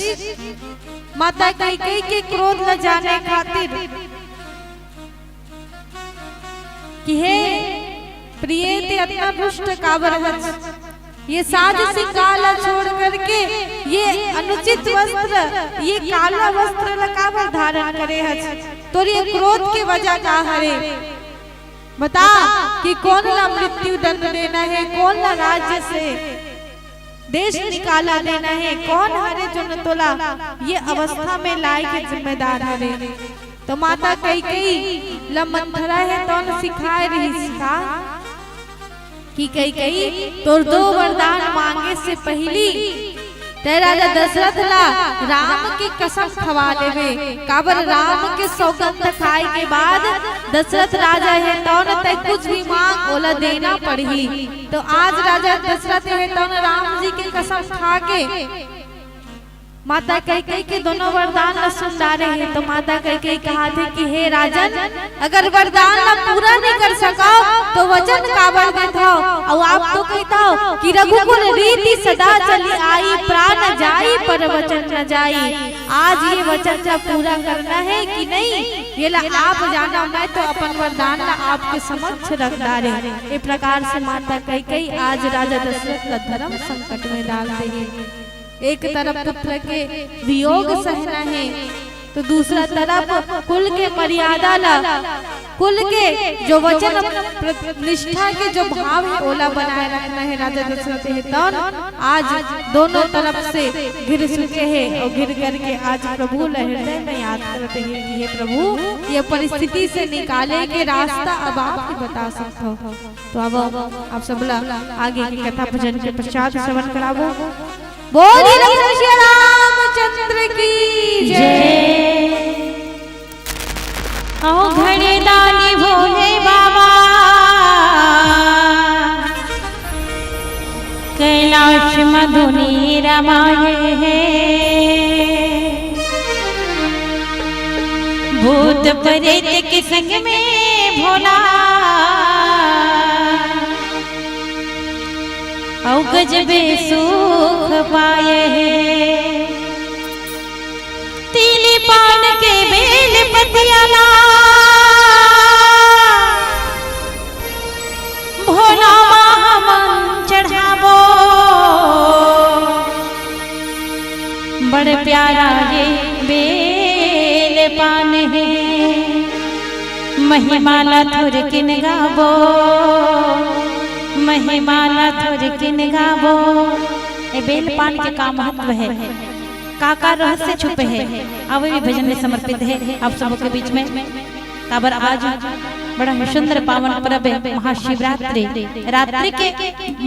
माता कैकेयी के क्रोध न जाने खातिर कि हे प्रिय ते अतना दुष्ट काबर हस, ये साज सिंगाला छोड़ करके ये अनुचित वस्त्र, ये काला वस्त्र लकावर धारण करे हछ। तो ये क्रोध के वजह का हरे बता कि कौन ला मृत्यु दंड देना है, कौन ला राज्य से देश निकाला देना है, कौन हरे जो न तोला ये अवस्था में लाए के जिम्मेदार हरे। तो माता कई लमंथरा है तो न सिखाए रही सिखा कि कई तोर दो वरदान मांगे से पहली ते राजा दशरथ ला राम की कसम खवा लेवे। काबर राम के सौगंध खाए के बाद दशरथ राजा है तो न ते कुछ भी मांग ओला देना पड़ी। तो आज राजा दशरथ है तो न राम जी की कसम खा के माता कैकेयी के दोनों वरदान सुन डाले हैं। तो माता कैकेयी कहा थे कि हे राजन, अगर वरदान ला पूरा नहीं कर सका तो वचन काबर देता हो। और आप तो कहता हो कि रघुकुल रीति सदा चली आई, प्राण जाई पर वचन न जाई। आज ये वचन जब पूरा करना है कि नहीं ये ला आप जाना, मैं तो अपन वरदान ला आपके समक्ष रख डाले। इस प्रकार से माता कैकेयी आज राजा दशरथ का धर्म संकट में डालते हैं। एक तरफ पुत्र के वियोग सहना है तो दूसरा तरफ कुल के मर्यादा ला, कुल के जो वचन निष्ठा के जो भाव है ओला बनाए रखना है। राजा दशरथ है तो आज दोनों तरफ से घिर चुके हैं और घिर करके आज प्रभु हृदय में याद करते हैं कि हे प्रभु ये परिस्थिति से निकाले के रास्ता अब आप ही बता सकते हो। तो अब आप सब आगे की कथा भजन के पश्चात श्रवण करावो। बोलिए श्री रामचंद्र की जय। आओ घड़े दानी भोले बाबा, कैलाश मधुनी रमाए हैं। भूत प्रेत के संग में भोला, औ गजबे सुख पाए हैं। तीली पान के बेल पतियाला, भोला महामन चढ़ावो। बड़ प्यारा ये बेल पान है, महिमाला थोर किन गावो, महिमाला थोर किन गावो। ए बेल पान के का महत्व है, का रहस्य छुपे है, अब भी भजन में समर्पित है आप सबों के बीच में। काबर आज बड़ा ही सुंदर पावन पर्व है महाशिवरात्रि। रात्रि के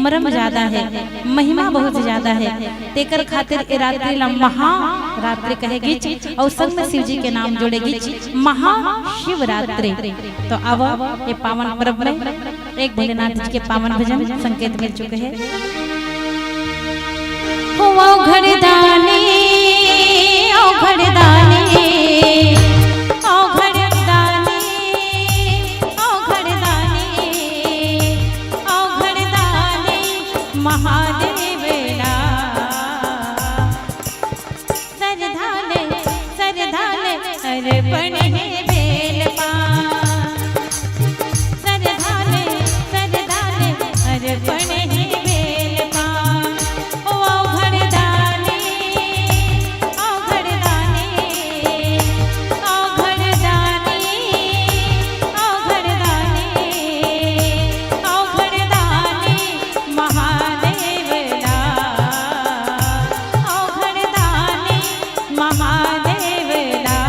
मर्म ज्यादा है, महिमा बहुत ज्यादा है। तेकर खातिर ए रात्रि ला महारात्रि कहेगी और संग में शिव जी के नाम जोड़ेगी महाशिवरात्रि। तो अब ये पावन पर्व में एक भोलेनाथ जी के पावन भजन संकेत मिल चुके हैं। ओ घड़दानी, ओ घड़दानी, ओ घड़दानी, ओ घड़दानी, ओ घड़दानी महादेवला। सरधाने सरधाने अर्पण है बेल पान, सरधाने सरधाने अर्पण है बेल पान। ओ घड़दानी, ओ घड़दानी, ओ घड़दानी, ओ घड़दानी, ओ घड़दानी महादेवला। ओ घड़दानी महादेवला।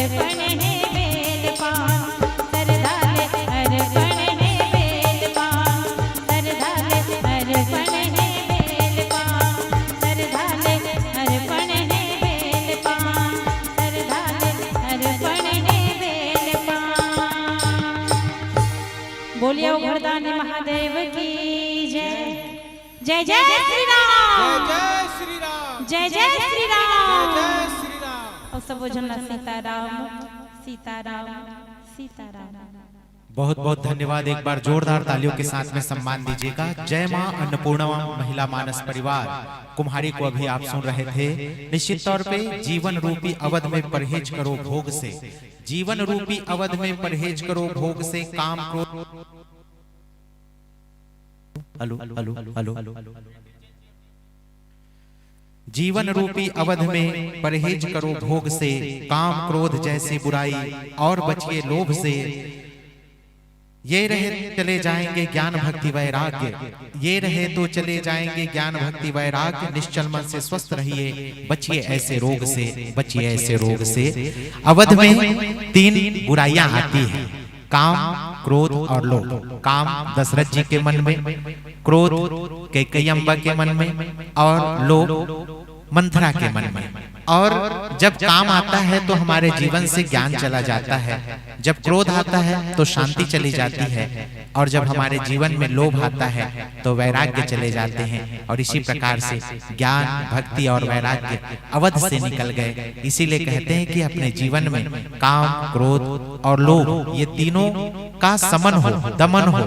अर्पण है बेल पान, सरधाले अर्पण है बेल पान, सरधाले अर्पण है बेल पान, सरधाले अर्पण है बेल पान, सरधाले अर्पण है बेल पान। बोलिए घरदानी महादेव की जय। जय जय श्री राम, जय श्री राम, जय जय श्री राम, जय श्री राम। और सब जना सीताराम सीताराम सीताराम। बहुत बहुत धन्यवाद। एक बार जोरदार तालियों के साथ में सम्मान दीजिएगा। जय मां अन्नपूर्णा महिला मानस परिवार कुम्हारी को अभी आप सुन रहे थे। निश्चित तौर पे जीवन रूपी अवध में परहेज करो भोग से, जीवन रूपी अवध में परहेज करो भोग से, काम क्रोध। हेलो हेलो हेलो, जीवन रूपी अवध में परहेज करो भोग से, काम क्रोध जैसी बुराई और बचिए लोभ से। ये रहे चले जाएंगे ज्ञान भक्ति वैराग्य, ये रहे तो चले जाएंगे ज्ञान भक्ति वैराग्य। निश्चल मन से स्वस्थ रहिए, बचिए ऐसे रोग से, बचिए ऐसे रोग से। अवध में 3 बुराइयां आती हैं, काम क्रोध और लोभ। काम दशरथ जी के मन में, क्रोध कैकेयी के मन में, और लोभ मंथरा के मन में। और जब काम आता है तो हमारे जीवन से ज्ञान चला जाता है, जब क्रोध आता है तो शांति चली जाती है, और जब हमारे जीवन में लोभ आता है तो वैराग्य चले जाते हैं। और इसी प्रकार से ज्ञान भक्ति और वैराग्य अवध से निकल गए। इसीलिए कहते हैं कि अपने जीवन में काम क्रोध और लोभ ये तीनों का समन हो, दमन हो।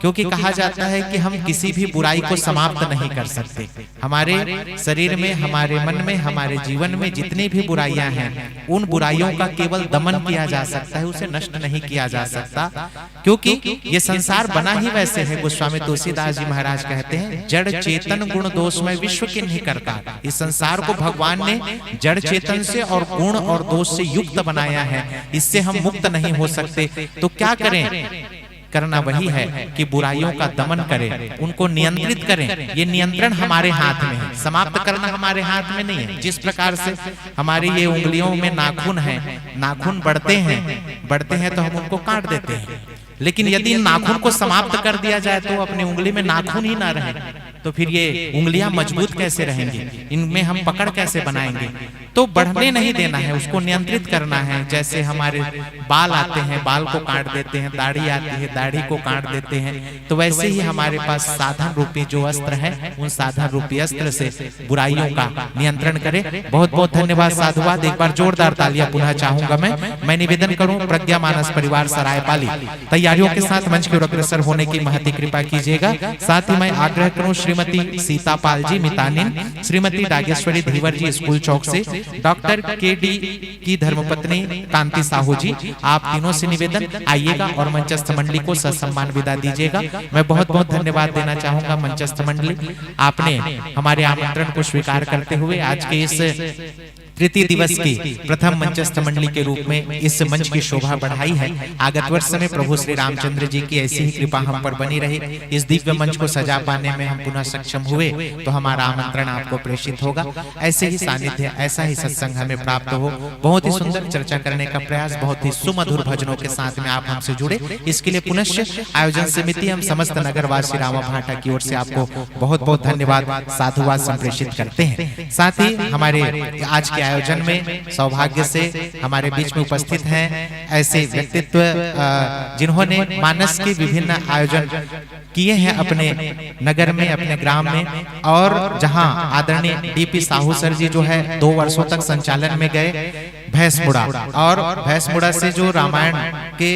क्योंकि कहा जाता है कि हम किसी भी बुराई को समाप्त नहीं कर सकते। हमारे शरीर में, हमारे मन में, हमारे जीवन में जितनी भी बुराइयां हैं, उन बुराइयों का केवल दमन किया जा सकता है, उसे नष्ट नहीं किया जा सकता। क्योंकि ये संसार बना ही वैसे है। गोस्वामी तुलसीदास जी महाराज कहते हैं, जड़ चेतन गुण दोष में विश्व की नहीं करता। इस संसार को भगवान ने जड़ चेतन से और गुण और दोष से युक्त बनाया है, इससे हम मुक्त नहीं हो सकते। तो क्या करें? करना वही है कि बुराइयों का दमन करें, उनको नियंत्रित करें। ये नियंत्रण हमारे हाथ में है, समाप्त करना हमारे हाथ में नहीं है। जिस प्रकार से हमारी ये उंगलियों में नाखून है, नाखून बढ़ते हैं तो हम उनको काट देते हैं। लेकिन यदि नाखून को समाप्त कर दिया जाए तो अपनी उंगली में नाखून ही ना रहे, तो फिर ये उंगलियां मजबूत कैसे रहेंगी, इनमें हम पकड़ कैसे बनाएंगे? तो बढ़ने नहीं देना है, उसको नियंत्रित करना है। जैसे हमारे बाल आते हैं, बाल को काट देते हैं, दाढ़ी आती है, दाढ़ी को काट देते हैं। तो वैसे ही हमारे पास साधन रूपी जो अस्त्र है, उन साधन रूपी अस्त्र से बुराइयों का नियंत्रण करें। बहुत बहुत धन्यवाद, साधुवाद। एक बार जोरदार तालियां पुनः चाहूंगा मैं निवेदन करूं प्रज्ञा मानस परिवार सरायपाली तैयारियों के साथ मंच की ओर अग्रसर होने की महती कृपा कीजिएगा। साथ ही मैं आग्रह करूं श्रीमती सीतापाल जी मितानिन, श्रीमती डागेश्वरी धीवर जी स्कूल चौक से, डॉक्टर के.डी. की धर्मपत्नी कांति साहू जी, आप तीनों से निवेदन आइएगा और मंचस्थ मंडली को ससम्मान विदा दीजिएगा। मैं बहुत बहुत धन्यवाद देना चाहूंगा मंचस्थ मंडली, आपने हमारे आमंत्रण को स्वीकार करते हुए आज के इस तृतीय दिवस की प्रथम मंचस्थ मंडली के रूप में इस मंच की शोभा बढ़ाई है। आगत वर्ष में प्रभु श्री रामचंद्र जी की ऐसी ही कृपा हम पर बनी रही। इस दिव्य मंच को सजा पाने में हम पुनः सक्षम हुए तो हमारा आमंत्रण आपको प्रेषित होगा। ऐसे ही सानिध्य, ऐसा ही सत्संग हमें प्राप्त हो। बहुत ही सुंदर चर्चा करने का प्रयास, बहुत ही सुमधुर भजनों के साथ में आप हमसे जुड़े, इसके लिए पुनश्च आयोजन समिति हम समस्त नगरवासी रामा भाटा की ओर से आपको बहुत बहुत धन्यवाद, साधुवाद संप्रेषित करते हैं। साथ ही हमारे आज के आयोजन में सौभाग्य से हमारे बीच में उपस्थित हैं ऐसे व्यक्तित्व जिन्होंने मानस के विभिन्न आयोजन किए हैं अपने नगर में, अपने ग्राम में, और जहां आदरणीय डीपी साहू सर जी जो है 2 वर्षों तक संचालन में गए भैंसमुड़ा, और भैंसमुड़ा से जो रामायण के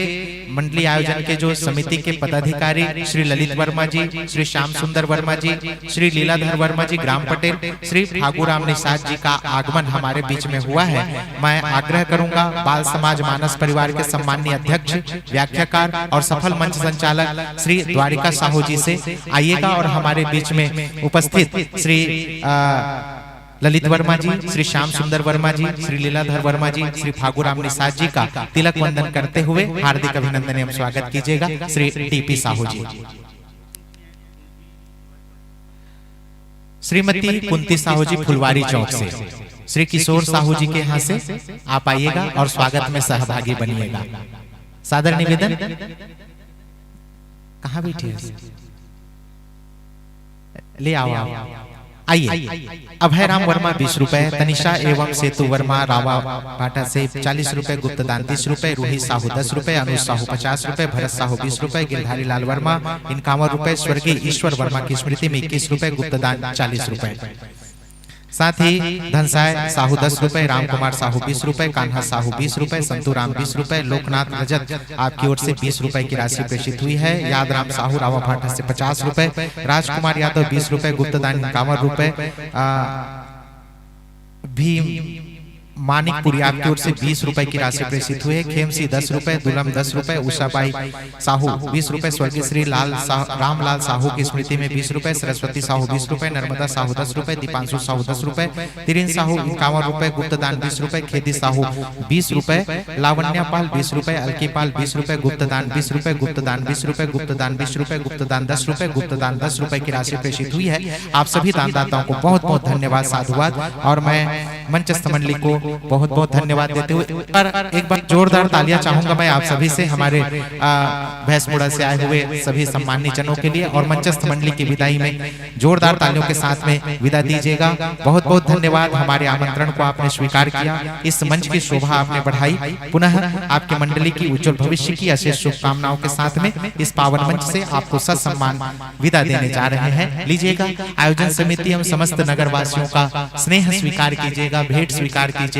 मंडली आयोजन के जो समिति के पदाधिकारी श्री ललित वर्मा जी, श्री श्याम सुंदर वर्मा जी, श्री लीलाधर वर्मा जी ग्राम पटेल, श्री ठाकुराम निषाद जी का आगमन हमारे बीच में हुआ है। मैं आग्रह करूंगा बाल समाज मानस परिवार के सम्माननीय अध्यक्ष, व्याख्याकार और सफल मंच संचालक श्री द्वारिका साहू जी से आइएगा और हमारे बीच में उपस्थित श्री ललित वर्मा जी, श्री श्याम सुंदर वर्मा जी, श्री लीलाधर वर्मा जी, श्री फागुराम निषाद जी का तिलक वंदन करते हुए हार्दिक अभिनंदन एवं स्वागत कीजिएगा। श्री टीपी साहू जी। श्रीमती कुंती साहू जी फुलवारी चौक से, श्री किशोर साहू जी के यहाँ से आप आइएगा और स्वागत में सहभागी बनिएगा। सादर निवेदन। कहाँ बैठे हैं? ले आओ, आइए। अभयराम वर्मा 20 रुपए, तनिषा एवं सेतु वर्मा रावा भाटा से 40 रुपए, गुप्तदान 30 रुपए, रूही साहू 10 रुपए, अनुज साहू 50 रुपए, भरत साहू 20 रुपए, गिरधारी लाल वर्मा 51 रुपए, स्वर्गीय ईश्वर वर्मा की स्मृति में 21 रुपए, गुप्तदान 40 रुपए। साथ ही धनसाय साहू 10 रुपए, राम कुमार साहू 20 रुपए, कान्हा साहू 20 रुपए, संतू राम 20 रुपए, लोकनाथ रजत आपकी ओर से 20 रुपए की राशि प्रेषित हुई है। यादराम साहू रावा भाटा से 50 रुपए, राजकुमार यादव 20 रुपए, गुप्तदान 51 रुपए, भीम मानिकपुरी आपकी ओर से 20 रुपए की राशि प्रेषित हुई है। खेमसी 10 रुपए, दुलम 10 रुपए, उषाबाई साहू 20 रुपए, स्वर्गीय श्री रामलाल साहू की स्मृति में 20 रुपए, सरस्वती साहू 20 रुपए, नर्मदा साहू 10 रुपए, दीपांशु साहू 10 रुपए, तिरिन साहू 51 रुपए, गुप्तदान 20 रुपए, खेदी साहू 20 रुपए, लावण्यापाल 20 रुपए, अलकीपाल 20 रुपए, गुप्तदान 20 रुपए, गुप्तदान 20 रुपए, गुप्तदान 20 रुपए, गुप्तदान 10 रुपए, गुप्तदान 10 रुपए की राशि प्रेषित हुई है। आप सभी दानदाताओं को बहुत बहुत धन्यवाद, साधुवाद। और मैं मंचस्थ मंडली को बहुत बहुत धन्यवाद देते हुए पर एक बार जोरदार तालियां चाहूंगा मैं आप सभी से, हमारे भैंसमुड़ा से आए हुए सभी सम्मानित जनों के लिए। और मंचस्थ मंडली की विदाई में जोरदार तालियों के साथ में विदा दीजिएगा। बहुत बहुत धन्यवाद, हमारे आमंत्रण को आपने स्वीकार किया, इस मंच की शोभा आपने बढ़ाई। पुनः आपके मंडली की उज्जवल भविष्य की अशेष शुभकामनाओं के साथ में इस पावन मंच से आपको सत्सम्मान विदा देने जा रहे हैं। लीजिएगा, आयोजन समिति एवं समस्त नगरवासियों का स्नेह स्वीकार कीजिएगा, भेंट स्वीकार कीजिएगा।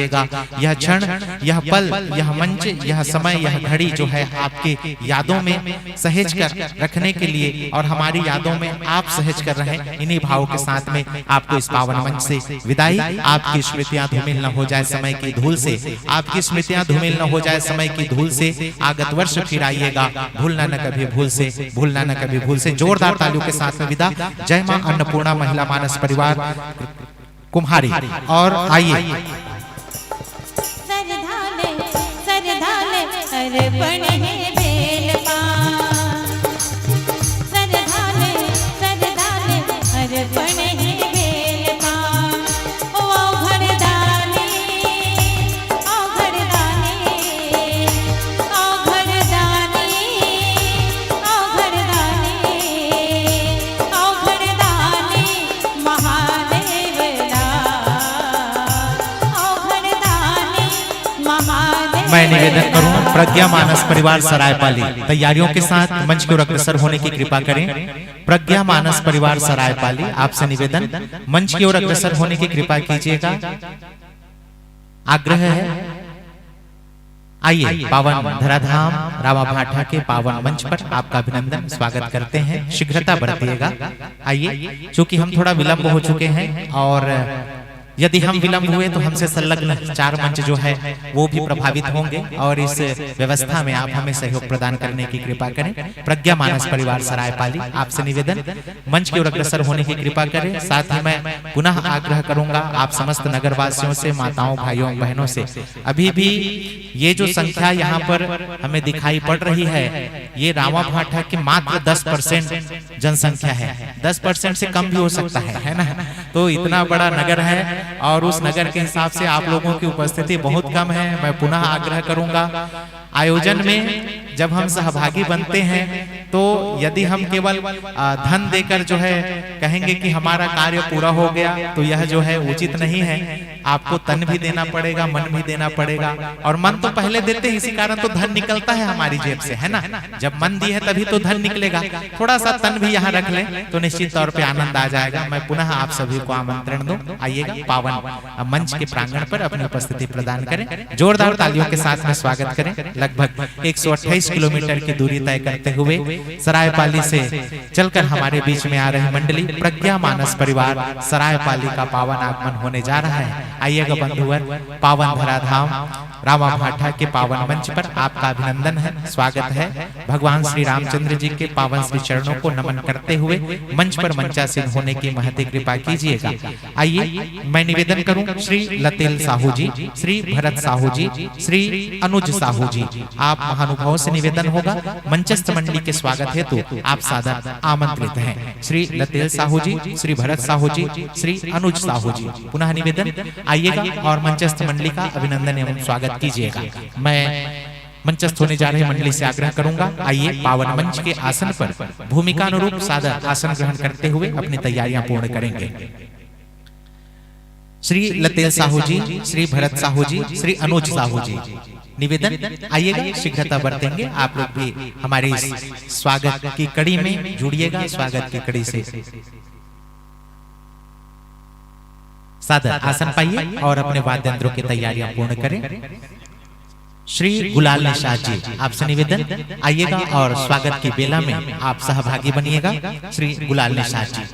यह क्षण, यह पल, यह मंच, यह समय, यह घड़ी जो है आपके यादों में सहेज कर रखने के लिए और हमारी यादों में आप सहेज कर रहे हैं, इन्हीं भावों के साथ में आपको इस पावन मंच से विदाई। आपकी स्मृतियां धूमिल न हो जाए समय की धूल से, आपकी स्मृतियां धूमिल न हो जाए समय की धूल से। आगत वर्ष फिर आइएगा, भूलना न कभी भूल से, भूलना न कभी भूल से। जोरदार तालियों के साथ में विदा। जय मां अन्नपूर्णा महिला मानस परिवार कुम्हारी। और आइए अर्पण है बेल पान, सरधाने सरधाने अर्पण है बेल पान। ओ घरदाने ओ घरदाने ओ घरदाने ओ घरदाने ओ घरदाने महादेवला ओ घरदाने महादेव। मैं निवेदन करूं, प्रज्ञा मानस परिवार सरायपाली तैयारियों के साथ मंच की ओर अग्रसर होने की कृपा करें। प्रज्ञा मानस परिवार सरायपाली आपसे निवेदन, मंच की ओर अग्रसर होने की कृपा कीजिएगा, आग्रह है। आइए, पावन धराधाम रावा भाटा के पावन मंच पर आपका अभिनंदन, स्वागत करते हैं। शीघ्रता बरतिएगा। आइए, चूंकि हम थोड़ा विलंब हो चुके हैं और यदि हम विलंब हुए तो हमसे संलग्न 4 मंच जो है वो भी प्रभावित होंगे और इस व्यवस्था में आप हमें सहयोग प्रदान करने की कृपा करें। प्रज्ञा मानस परिवार सरायपाली आपसे निवेदन, मंच की ओर अग्रसर होने की कृपा करें। साथ ही मैं पुनः आग्रह करूंगा आप समस्त नगरवासियों से, माताओं भाइयों बहनों से, अभी भी ये जो संख्या यहाँ पर हमें दिखाई पड़ रही है, ये रावा भाटा की मात्र 10% जनसंख्या है। 10% से कम भी हो सकता है ना। तो इतना बड़ा नगर है और उस नगर के हिसाब से आप लोगों की उपस्थिति बहुत कम है। मैं पुनः आग्रह करूंगा, आयोजन में जब हम सहभागी बनते हैं तो यदि हम केवल धन देकर जो है कहेंगे कि हमारा कार्य पूरा हो गया, तो यह जो है उचित नहीं है। आपको तन भी देना पड़ेगा, मन भी देना पड़ेगा। और मन तो पहले देते हैं, इसी कारण तो धन निकलता है हमारी जेब से, है ना। जब मन दी है तभी तो धन निकलेगा। थोड़ा सा तन भी यहाँ रख लें तो निश्चित तौर पे आनंद आ जाएगा। मैं पुनः आप सभी को आमंत्रण दूं, आइएगा पावन मंच के प्रांगण पर अपनी उपस्थिति प्रदान करें। जोरदार तालियों के साथ में स्वागत करें। लगभग 128 किलोमीटर की दूरी तय करते हुए सरायपाली से चलकर हमारे बीच में आ रही मंडली प्रज्ञा मानस परिवार सरायपाली का पावन आगमन होने जा रहा है। आइएगा बंधुवर, पावन धराधाम रामा भाटा के पावन मंच पर आपका अभिनंदन है, स्वागत है। भगवान श्री रामचंद्र जी के पावन श्री चरणों को नमन करते हुए मंच पर मंचासीन होने की महती कृपा कीजिएगा। आइए मैं निवेदन करूं, श्री लतेल साहू जी, श्री भरत साहू जी, श्री अनुज साहू जी, आप महानुभावों से निवेदन होगा मंचस्थ मंडली के स्वागत हेतु आप सादर आमंत्रित हैं। श्री लतेल साहू जी, श्री भरत साहू जी, श्री अनुज साहू जी, पुनः निवेदन आइएगा और मंचस्थ मंडली का अभिनंदन एवं स्वागत कीजिएगा। मैं मंचस्थ होने जा रहे मंडली से आग्रह करूंगा, आइए पावन मंच के आसन पर भूमिका अनुरूप सादर आसन ग्रहण करते हुए अपनी तैयारियां पूर्ण करेंगे। श्री लतेल साहू जी, श्री भरत साहू जी, श्री अनुज साहू जी, निवेदन आइएगा, शीघ्रता बरतेंगे। आप लोग भी हमारे इस स्वागत की कड़ी में जुड़िएगा, स्वागत की कड़ी से सादर आसन पाइए और अपने वाद्य यंत्रों की तैयारियां पूर्ण करें। श्री गुलाल निषाद जी, आपसे निवेदन आइएगा और स्वागत की बेला में आप सहभागी बनिएगा। श्री गुलाल निषाद जी,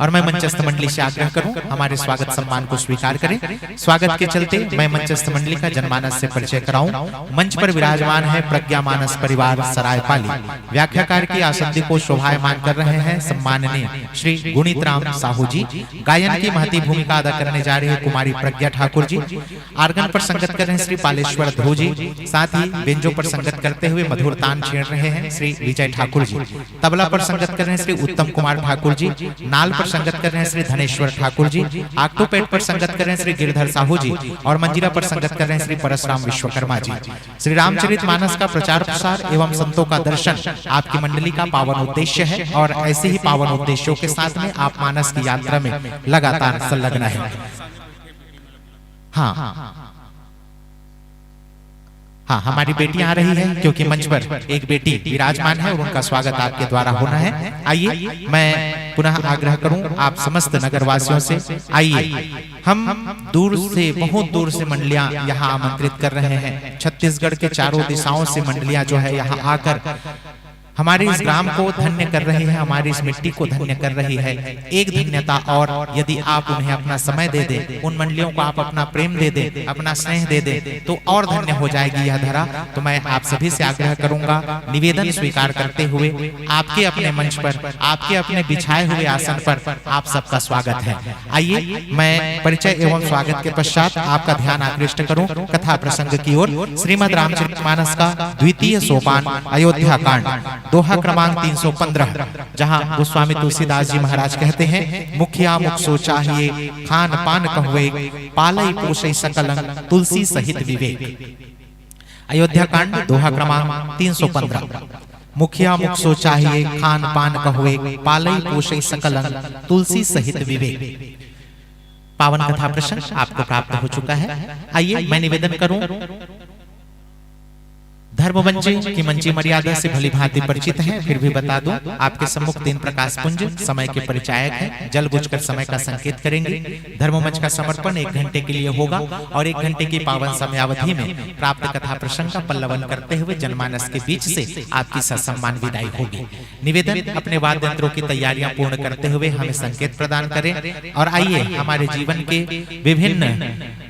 और मैं मंचस्थ मंडली से आग्रह करूं हमारे स्वागत सम्मान को स्वीकार करें। स्वागत के चलते मैं मंचस्थ मंडली का जनमानस से परिचय कराऊं। मंच पर विराजमान है प्रज्ञा मानस परिवार सरायपाली। व्याख्याकार की आसंदी को शोभायमान कर रहे हैं सम्माननीय श्री गुणित राम साहू जी। गायन की महती भूमिका अदा करने जा रही है कुमारी प्रज्ञा ठाकुर जी। आर्गन पर संगत कर रहे हैं श्री पालेश्वर ध्रुव जी। साथ ही बेंजो पर संगत करते हुए मधुर तान छेड़ रहे हैं श्री विजय ठाकुर जी। तबला पर संगत कर रहे हैं श्री उत्तम कुमार ठाकुर जी। नाल पर संगत कर रहे हैं श्री धनेश्वर ठाकुर जी। आक्टोपेट पर संगत कर रहे हैं श्री गिरधर साहू जी और मंजीरा पर संगत कर रहे हैं श्री परशुराम विश्वकर्मा जी। श्री रामचरित मानस का प्रचार प्रसार एवं संतों का दर्शन आपकी मंडली का पावन उद्देश्य है और ऐसे ही पावन उद्देश्यों के साथ में आप मानस की यात्रा में लगातार संलग्न है। हाँ, हमारी बेटियां आ रही है क्योंकि मंच पर एक बेटी विराजमान है और उनका स्वागत आपके द्वारा होना है। आइए मैं पुनः आग्रह करूं आप समस्त नगरवासियों से, आइए हम दूर से, बहुत दूर से मंडलियां यहाँ आमंत्रित कर रहे हैं। छत्तीसगढ़ के चारों दिशाओं से मंडलियां जो है यहाँ आकर हमारे इस ग्राम को धन्य कर रही है, हमारी इस मिट्टी को धन्य कर रही है। एक धन्यता और, यदि आप उन्हें अपना समय दे दे, उन मंडलियों को आप अपना प्रेम दे दे, अपना स्नेह दे दे, तो और धन्य हो जाएगी यह धरा। तो मैं आप सभी से आग्रह करूंगा, निवेदन स्वीकार करते हुए आपके अपने मंच पर, आपके अपने बिछाए हुए आसन पर आप सबका स्वागत है। आइए मैं परिचय एवं स्वागत के पश्चात आपका ध्यान आकृष्ट करूं कथा प्रसंग की ओर। श्रीमद् रामचरितमानस का द्वितीय सोपान अयोध्या कांड, दोहा क्रमांक 315, जहां गोस्वामी तुलसीदास जी महाराज कहते हैं, मुखिया मुख सो चाहिए खान पान कहवे, पालई पोषई सकलंग तुलसी सहित विवेक। अयोध्या कांड दोहा क्रमांक 315। मुखिया मुख सो चाहिए खान पान कहवे, पालई पोषई सकलंग तुलसी सहित विवेक। पावन कथा प्रसंग आपको प्राप्त हो चुका है। आइए मैं निवेदन करूं, धर्म मंच की मंची मर्यादा से भली भांति परिचित हैं, फिर भी बता दूं आपके सम्मुख 3 प्रकाश पुंज समय के परिचायक हैं। जल बुझकर समय का संकेत करेंगे। धर्म मंच का समर्पण 1 घंटे के लिए होगा और 1 घंटे की पावन समयावधि में प्राप्त कथा प्रसंग का पल्लवन करते हुए जनमानस के बीच से आपकी ससम्मान विदाई होगी। निवेदन, अपने वाद्य यंत्रों की तैयारियां पूर्ण करते हुए हमें संकेत प्रदान करें और आइए हमारे जीवन के विभिन्न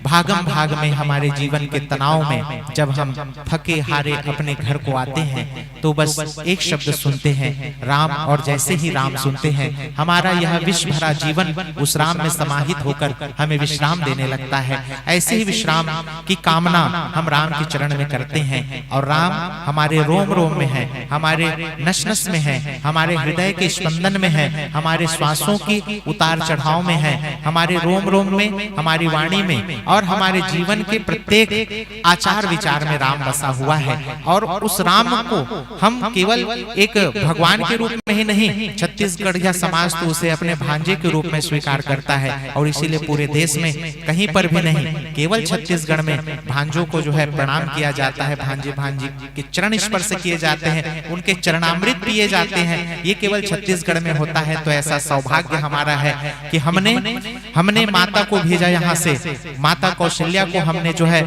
भागम भाग में, हमारे जीवन के तनाव में जब हम थके हारे अपने घर को आते हैं तो बस एक शब्द सुनते हैं, राम, और जैसे ही राम सुनते हैं हमारा यह विष भरा जीवन उस राम में समाहित होकर हमें विश्राम देने लगता है। ऐसे ही विश्राम की कामना हम राम के चरण में करते हैं और राम हमारे रोम रोम में है, हमारे नस नस में है, हमारे हृदय के स्पंदन में है, हमारे श्वासों की उतार चढ़ाव में है, हमारे रोम रोम में, हमारी वाणी में और हमारे जीवन के प्रत्येक आचार विचार में राम बसा हुआ है। और उस राम को हम केवल एक भगवान के रूप में ही नहीं, छत्तीसगढ़ या समाज तो उसे अपने भांजे के रूप में स्वीकार करता है और इसीलिए पूरे देश में कहीं पर भी नहीं, केवल छत्तीसगढ़ में भांजों को जो है प्रणाम किया जाता है, भांजे भांजी के चरण स्पर्श किए जाते हैं, उनके चरणामृत पिए जाते हैं। ये केवल छत्तीसगढ़ में होता है। तो ऐसा सौभाग्य हमारा है कि हमने माता को भेजा यहाँ से। माता माता कौशल्या को हमने जो है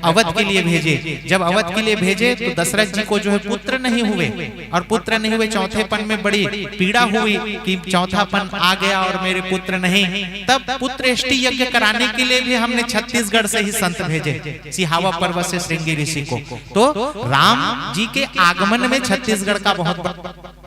अवध के लिए भेजे। जब अवध के लिए भेजे तो दशरथ जी को जो है पुत्र नहीं हुए, और पुत्र नहीं हुए, चौथेपन में बड़ी पीड़ा हुई कि चौथापन आ गया और मेरे पुत्र नहीं। तब पुत्रेष्टि यज्ञ कराने के लिए भी हमने छत्तीसगढ़ से ही संत भेजे, सिहावा पर्वत से श्रृंगी ऋषि को। तो राम जी के आगमन में छत्तीसगढ़ का बहुत